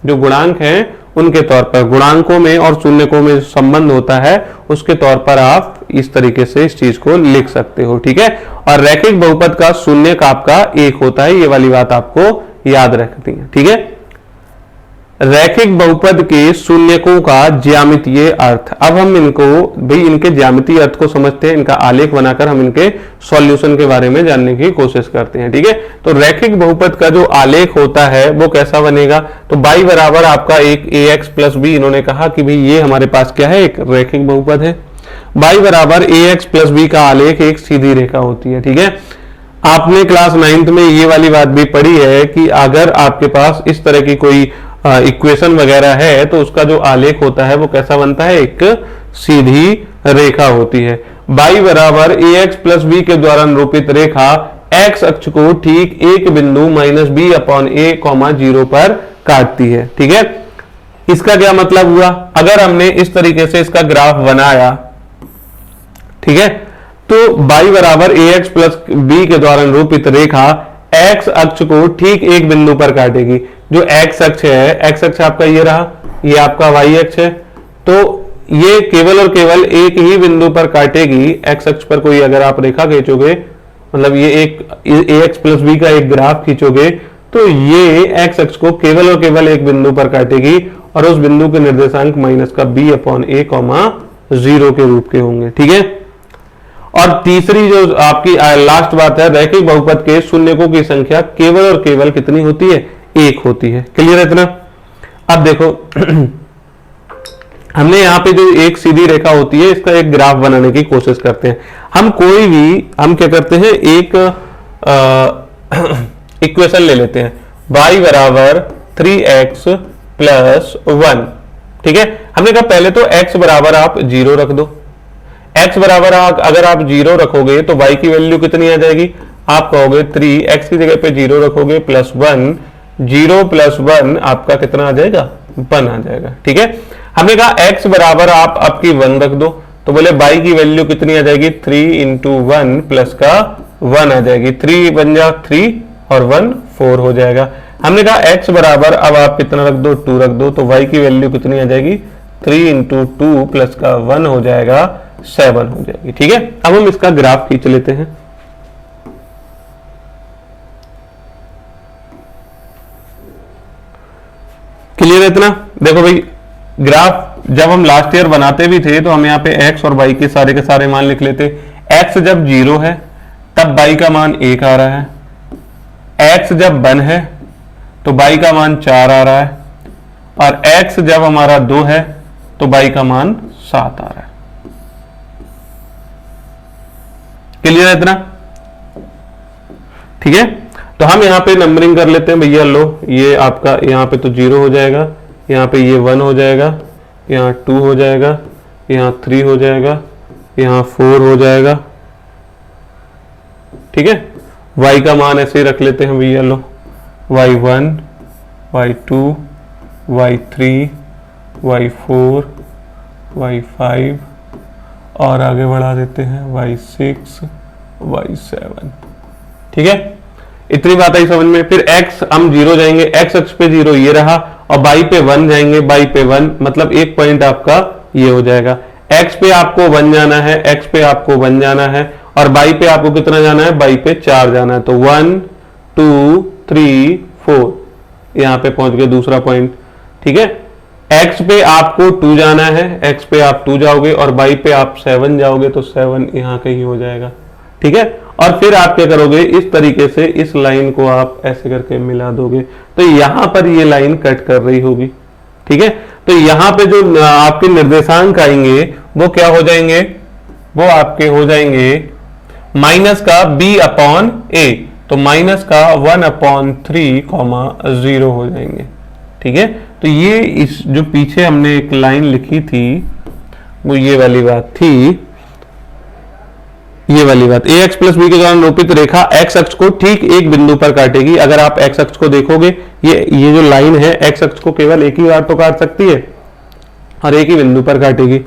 Speaker 1: जो गुणांक हैं उनके तौर पर, गुणांकों में और शून्यकों में संबंध होता है उसके तौर पर आप इस तरीके से इस चीज को लिख सकते हो, ठीक है। और रैखिक बहुपद का शून्यक आपका एक होता है, ये वाली बात आपको याद रखनी है, ठीक है। रैखिक बहुपद के शून्यकों का ज्यामितीय अर्थ, अब हम इनको भाई इनके ज्यामितीय अर्थ को समझते हैं, इनका आलेख बनाकर हम इनके सॉल्यूशन के बारे में जानने की कोशिश करते हैं, ठीक है। तो रैखिक बहुपद का जो आलेख होता है वो कैसा बनेगा, तो y बराबर आपका एक ax प्लस बी, इन्होंने कहा कि भाई ये हमारे पास क्या है, एक रैखिक बहुपद है। y बराबर ax प्लस बी का आलेख एक सीधी रेखा होती है, ठीक है। आपने क्लास 9th में ये वाली बात भी पढ़ी है कि अगर आपके पास इस तरह की कोई इक्वेशन वगैरह है तो उसका जो आलेख होता है वो कैसा बनता है, एक सीधी रेखा होती है। y बराबर ax प्लस बी के द्वारा निरूपित रेखा x अक्ष को ठीक एक बिंदु माइनस बी अपॉन ए कॉमा 0 पर काटती है, ठीक है। इसका क्या मतलब हुआ, अगर हमने इस तरीके से इसका ग्राफ बनाया, ठीक है, तो y बराबर ax प्लस बी के द्वारा निरूपित रेखा x अक्ष को ठीक एक बिंदु पर काटेगी। जो x अक्ष है, x अक्ष आपका ये रहा, ये आपका y अक्ष है, तो ये केवल और केवल एक ही बिंदु पर काटेगी। x अक्ष पर कोई अगर आप रेखा खींचोगे, मतलब ये एक ax प्लस बी का एक ग्राफ खींचोगे, तो ये x अक्ष को केवल और केवल एक बिंदु पर काटेगी, और उस बिंदु के निर्देशांक माइनस का b अपॉन ए कॉमा 0 के रूप के होंगे, ठीक है। और तीसरी जो आपकी लास्ट बात है, रैखिक बहुपद के शून्यकों की संख्या केवल और केवल कितनी होती है, एक होती है। क्लियर है इतना। अब देखो हमने यहाँ पे जो एक सीधी रेखा होती है इसका एक ग्राफ बनाने की कोशिश करते हैं। हम कोई भी हम क्या करते हैं, एक इक्वेशन ले लेते हैं, y बराबर 3x प्लस 1, ठीक है। हमने कहा पहले तो x बराबर आप 0 रख दो, x बराबर अगर आप 0 रखोगे तो y की वैल्यू कितनी आ जाएगी, आप कहोगे 3, x की जगह पे 0 रखोगे प्लस 1, 0 प्लस 1 आपका कितना आ जाएगा, 1 आ जाएगा, ठीक है। हमने कहा x बराबर आप आपकी 1 रख दो, तो बोले y की वैल्यू कितनी आ जाएगी, 3 इंटू 1 प्लस का 1 आ जाएगी, 3 बन जा 3 और 1 4 हो जाएगा। हमने कहा x बराबर अब आप कितना रख दो, 2 रख दो, तो y की वैल्यू कितनी आ जाएगी, 3 इंटू 2 प्लस का 1 हो जाएगा, 7 हो जाएगी, ठीक है। अब हम इसका ग्राफ खींच लेते हैं। क्लियर है इतना। देखो भाई ग्राफ जब हम लास्ट ईयर बनाते भी थे तो हम यहाँ पे x और y के सारे मान लिख लेते। x जब 0 है तब y का मान 1 आ रहा है, x जब 1 है तो y का मान 4 आ रहा है, और x जब हमारा 2 है तो y का मान 7 आ रहा है। क्लियर है इतना, ठीक है। तो हम यहाँ पे नंबरिंग कर लेते हैं भैया, लो ये आपका यहाँ पे तो 0 हो जाएगा, यहाँ पे ये 1 हो जाएगा, यहाँ 2 हो जाएगा, यहाँ 3 हो जाएगा, यहाँ 4 हो जाएगा, ठीक है। y का मान ऐसे ही रख लेते हैं भैया, लो y1, y2, y3, y4, y5 और आगे बढ़ा देते हैं y6, y7, ठीक है। इतनी बात आई समझ में। फिर x हम 0 जाएंगे, x अक्ष पे 0 ये रहा, और y पे 1 जाएंगे, y पे 1 मतलब एक पॉइंट आपका ये हो जाएगा। x पे आपको 1 जाना है, x पे आपको 1 जाना है, और y पे आपको कितना जाना है, y पे 4 जाना है, तो 1 2 3 4 यहाँ पे पहुंच गए दूसरा पॉइंट, ठीक है। x पे आपको 2 जाना है, x पे आप 2 जाओगे, और y पे आप 7 जाओगे, तो 7 यहाँ कहीं हो जाएगा, ठीक है। और फिर आप क्या करोगे, इस तरीके से इस लाइन को आप ऐसे करके मिला दोगे, तो यहां पर ये लाइन कट कर रही होगी, ठीक है। तो यहाँ पे जो आपके निर्देशांक आएंगे वो क्या हो जाएंगे, वो आपके हो जाएंगे माइनस का b अपॉन ए, तो माइनस का 1/3, 0 हो जाएंगे, ठीक है। तो ये इस जो पीछे हमने एक लाइन लिखी थी वो ये वाली बात थी, ये वाली बात ax प्लस बी के दौरान रोपित रेखा x अक्ष को ठीक एक बिंदु पर काटेगी। अगर आप x अक्ष को देखोगे, ये जो लाइन है x अक्ष को केवल एक ही बार तो काट सकती है और एक ही बिंदु पर काटेगी।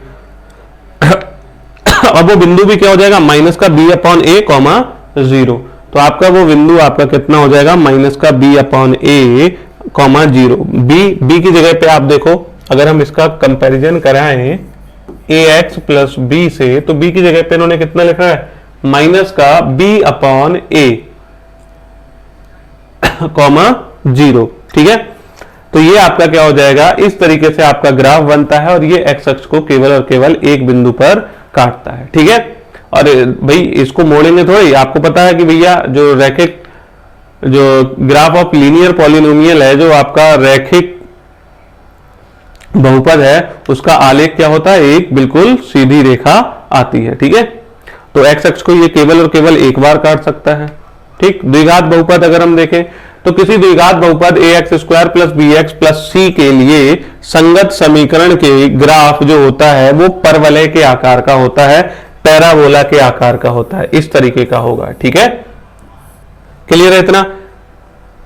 Speaker 1: अब वो बिंदु भी क्या हो जाएगा, माइनस का b अपॉन ए कॉमा 0। तो आपका वो बिंदु आपका कितना हो जाएगा, माइनस का b अपॉन ए कॉमा 0। b की जगह पे आप देखो, अगर हम इसका कंपैरिजन कराएं ax प्लस बी से, तो b की जगह पे इन्होंने कितना लिखा है, माइनस का b अपॉन ए कॉमा 0। ठीक है। तो ये आपका क्या हो जाएगा, इस तरीके से आपका ग्राफ बनता है और ये x अक्ष को केवल और केवल एक बिंदु पर काटता है। ठीक है। और भाई इसको मोड़ेंगे थोड़ी, आपको पता है कि भैया जो रैखिक जो ग्राफ ऑफ लीनियर पॉलिनोमियल है, जो आपका रैखिक बहुपद है, उसका आलेख क्या होता है, एक बिल्कुल सीधी रेखा आती है। ठीक है। तो x अक्ष को ये केवल और केवल एक बार काट सकता है। ठीक। द्विघात बहुपद अगर हम देखें तो किसी द्विघात बहुपद ax square plus B X plus C के लिए संगत समीकरण के ग्राफ जो होता है वो परवलय के आकार का होता है, पैराबोला के आकार का होता है, इस तरीके का होगा। ठीक है। क्लियर है इतना।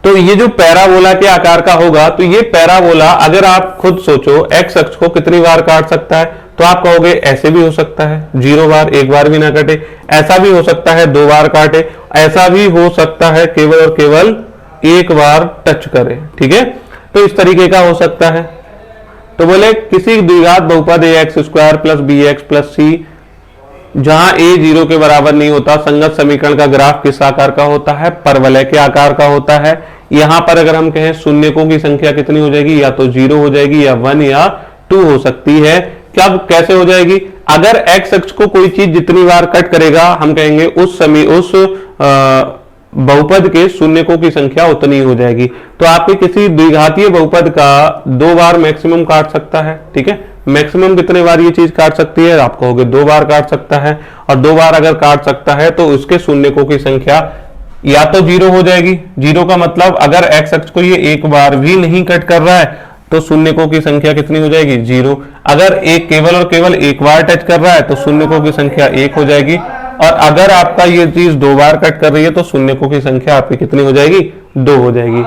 Speaker 1: तो ये जो पैराबोला के आकार का होगा, तो ये पैराबोला अगर आप खुद सोचो x अक्ष को कितनी बार काट सकता है, तो आप कहोगे ऐसे भी हो सकता है 0 बार, एक बार भी ना काटे, ऐसा भी हो सकता है 2 बार काटे, ऐसा भी हो सकता है केवल और केवल एक बार टच करे। ठीक है। तो इस तरीके का हो सकता है। तो बोले किसी द्विघात बहुपद ax square plus B X plus C जहां a 0 के बराबर नहीं होता, संगत समीकरण का ग्राफ किस आकार का होता है, परवलय के आकार का होता है। यहां पर अगर हम कहें शून्यकों की संख्या कितनी हो जाएगी, या तो 0 हो जाएगी या 1 या 2 हो सकती है। क्या कैसे हो जाएगी, अगर x अक्ष को कोई चीज जितनी बार कट करेगा, हम कहेंगे उस समय उस बहुपद के शून्यकों की संख्या उतनी हो जाएगी। तो आपके किसी द्विघातीय बहुपद का 2 बार मैक्सिमम काट सकता है। ठीक है। मैक्सिमम कितने बार ये चीज काट सकती है, आप कहोगे 2 बार काट सकता है। और 2 बार अगर काट सकता है तो उसके शून्यकों की संख्या या तो 0 हो जाएगी। 0 का मतलब अगर x अक्ष को ये एक बार भी नहीं कट कर रहा है तो शून्यकों की संख्या कितनी हो जाएगी, 0। अगर एक केवल और केवल एक बार टच कर रहा है तो शून्यकों की संख्या 1 हो जाएगी। और अगर आपका ये चीज 2 बार कट कर रही है तो शून्यकों की संख्या आपकी कितनी हो जाएगी, 2 हो जाएगी।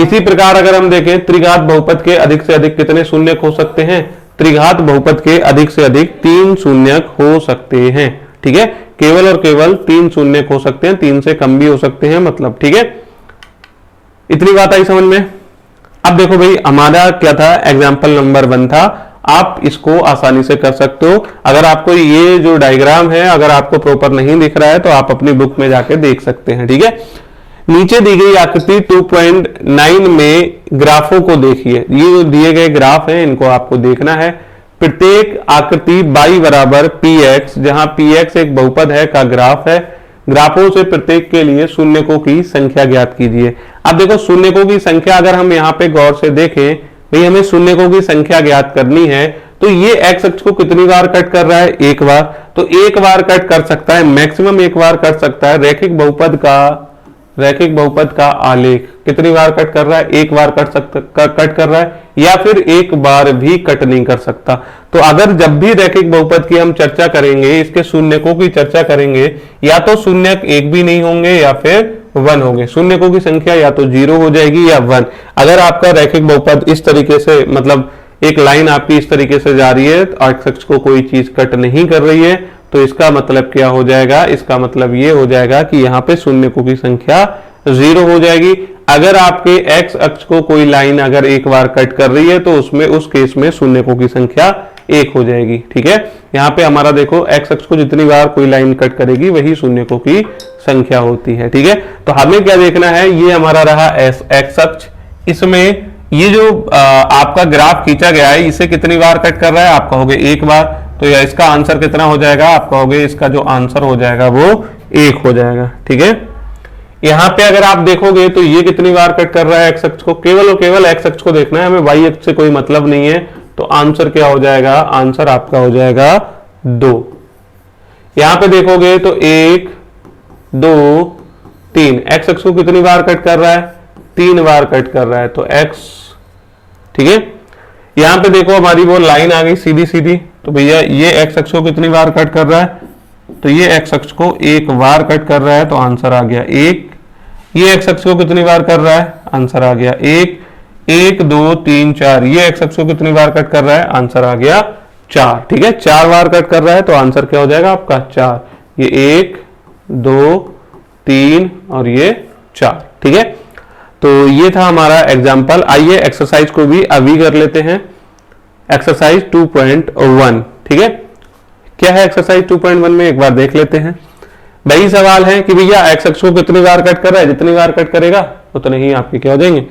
Speaker 1: इसी प्रकार अगर हम देखें त्रिघात बहुपद के अधिक से अधिक कितने शून्यक हो सकते हैं, त्रिघात बहुपद के अधिक से अधिक 3 शून्यक हो सकते हैं। ठीक है। केवल और केवल 3 शून्यक हो सकते हैं, 3 से कम भी हो सकते हैं मतलब। ठीक है। इतनी बात आई समझ में। अब देखो भाई हमारा क्या था, एग्जाम्पल नंबर 1 था। आप इसको आसानी से कर सकते हो। अगर आपको ये जो डायग्राम है अगर आपको प्रॉपर नहीं दिख रहा है तो आप अपनी बुक में जाके देख सकते हैं। ठीक है। नीचे दी गई आकृति 2.9 में ग्राफों को देखिए। ये जो दिए गए ग्राफ हैं इनको आपको देखना है। प्रत्येक आकृति y बराबर px, जहां px एक बहुपद है का ग्राफ है। ग्राफों से प्रत्येक के लिए शून्यकों की संख्या ज्ञात कीजिए। अब देखो शून्यकों की संख्या अगर हम यहाँ पे गौर से देखें, भाई हमें शून्यकों की संख्या ज्ञात करनी है, तो ये x अक्ष को कितनी बार कट कर रहा है, एक बार। तो एक बार कट कर सकता है, मैक्सिमम एक बार कर सकता है। रैखिक बहुपद का आलेख कितनी बार कट कर रहा है, एक बार कट कर रहा है, या फिर एक बार भी कट नहीं कर सकता। तो अगर जब भी रैखिक बहुपद की हम चर्चा करेंगे, इसके शून्यकों की चर्चा करेंगे, या तो शून्यक एक भी नहीं होंगे या फिर 1 होंगे। शून्यकों की संख्या या तो 0 हो जाएगी या 1। अगर आपका रैखिक बहुपद इस तरीके से, मतलब एक लाइन आपकी इस तरीके से जा रही है और x अक्ष को कोई चीज कट नहीं कर रही है, तो इसका मतलब क्या हो जाएगा, इसका मतलब ये हो जाएगा कि यहाँ पे शून्यकों की संख्या 0 हो जाएगी। अगर आपके x अक्ष को कोई लाइन अगर एक बार कट कर रही है तो उसमें उस केस में शून्यकों की संख्या 1 हो जाएगी। ठीक है। यहाँ पे हमारा देखो x अक्ष को जितनी बार कोई लाइन कट करेगी वही शून्यकों की संख्या होती है। ठीक है। तो हमें क्या देखना है, ये हमारा रहा x अक्ष। इसमें ये जो आपका ग्राफ खींचा गया है इसे कितनी बार कट कर रहा है, आप कहोगे एक बार। तो या इसका आंसर कितना हो जाएगा, आप कहोगे इसका जो आंसर हो जाएगा वो 1 हो जाएगा। ठीक है। यहाँ पे अगर आप देखोगे तो ये कितनी बार कट कर रहा है x अक्ष को, केवल और केवल x अक्ष को देखना है, हमें y अक्ष से कोई मतलब नहीं है। तो आंसर क्या हो जाएगा, आंसर आपका हो जाएगा 2। यहां पे देखोगे तो 1 2 3, x अक्ष को कितनी बार कट कर रहा है, 3 बार कट कर रहा है। तो x ठीक है। यहाँ पे देखो हमारी वो लाइन आ गई सीधी सीधी, तो भैया ये एक्स अक्ष को कितनी बार कट कर रहा है, तो ये एक्स अक्ष को एक बार कट कर रहा है, तो आंसर आ गया एक। ये एक्स अक्ष को कितनी बार कर रहा है, आंसर आ गया एक। 1 2 3 4, ये एक्स अक्ष को कितनी बार कट कर रहा है, आंसर आ गया 4। ठीक है, 4 बार कट कर रहा है, तो आंसर क्या हो जाएगा आपका 4। ये 1 2 3 और ये 4। ठीक है, तो ये था हमारा एग्जाम्पल। आइए एक्सरसाइज को भी अभी कर लेते हैं। एक्सरसाइज 2.1। ठीक है, क्या है एक्सरसाइज 2.1 में, एक बार देख लेते हैं। वही सवाल है कि भैया एक्स अक्ष को कितनी बार कट कर रहा है, जितनी बार कट करेगा उतने ही आपके क्या हो जाएंगे,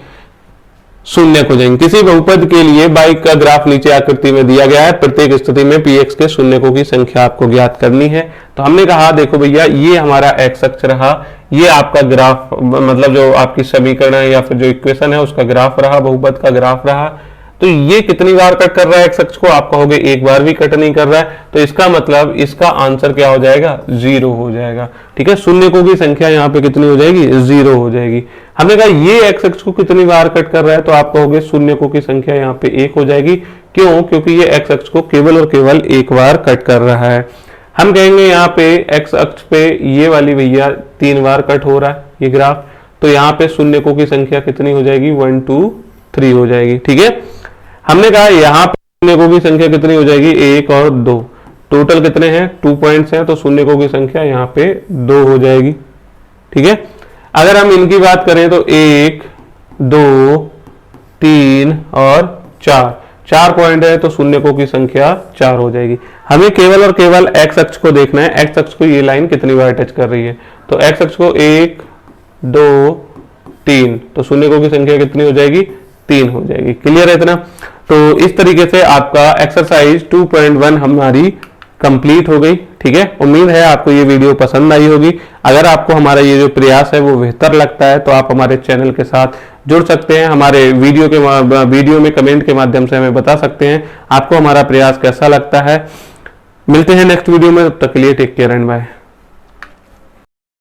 Speaker 1: शून्य हो जाएंगे। किसी बहुपद के लिए y का ग्राफ नीचे आकृति में दिया गया है, प्रत्येक स्थिति में px के शून्यकों की संख्या आपको ज्ञात करनी है। तो हमने कहा देखो भैया ये हमारा x अक्ष रहा, ये आपका ग्राफ मतलब जो आपकी समीकरण है या फिर जो इक्वेशन है उसका ग्राफ रहा, बहुपद का ग्राफ रहा। तो ये कितनी बार कट कर रहा है एक्स अक्ष को, आप कहोगे एक बार भी कट नहीं कर रहा है, तो इसका मतलब इसका आंसर क्या हो जाएगा, 0 हो जाएगा। ठीक है, शून्यकों की संख्या यहाँ पे कितनी हो जाएगी, 0 हो जाएगी। हमने कहा ये एक्स अक्ष को कितनी बार कट कर रहा है, तो आप कहोगे शून्यकों की संख्या यहाँ पे 1 हो जाएगी। क्यों, क्योंकि ये एक्स अक्ष को केवल और केवल एक बार कट कर रहा है। हम कहेंगे यहाँ पे एक्स अक्ष पे ये वाली भैया 3 बार कट हो रहा है ये ग्राफ, तो यहाँ पे शून्यकों की संख्या कितनी हो जाएगी, 1 2 3 हो जाएगी। ठीक है, हमने कहा यहाँ पे शून्यकों की संख्या कितनी हो जाएगी, 1 और 2, टोटल कितने हैं 2 पॉइंट्स हैं, तो शून्यकों की संख्या यहाँ पे 2 हो जाएगी। ठीक है, अगर हम इनकी बात करें तो 1 2 3 और 4, 4 पॉइंट है, तो शून्यकों की संख्या 4 हो जाएगी। हमें केवल और केवल एक्स अक्ष को देखना है, एक्स अक्ष को ये लाइन कितनी बार टच कर रही है, तो एक्स अक्ष को 1 2 3, तो शून्यकों की संख्या कितनी हो जाएगी, 3 हो जाएगी। क्लियर है इतना। तो इस तरीके से आपका एक्सरसाइज 2.1 हमारी कंप्लीट हो गई। ठीक है, उम्मीद है आपको ये वीडियो पसंद आई होगी। अगर आपको हमारा ये जो प्रयास है वो बेहतर लगता है तो आप हमारे चैनल के साथ जुड़ सकते हैं, हमारे वीडियो में कमेंट के माध्यम से हमें बता सकते हैं आपको हमारा प्रयास कैसा लगता है। मिलते हैं नेक्स्ट वीडियो में, तब तक के लिए टेक केयर एंड बाय।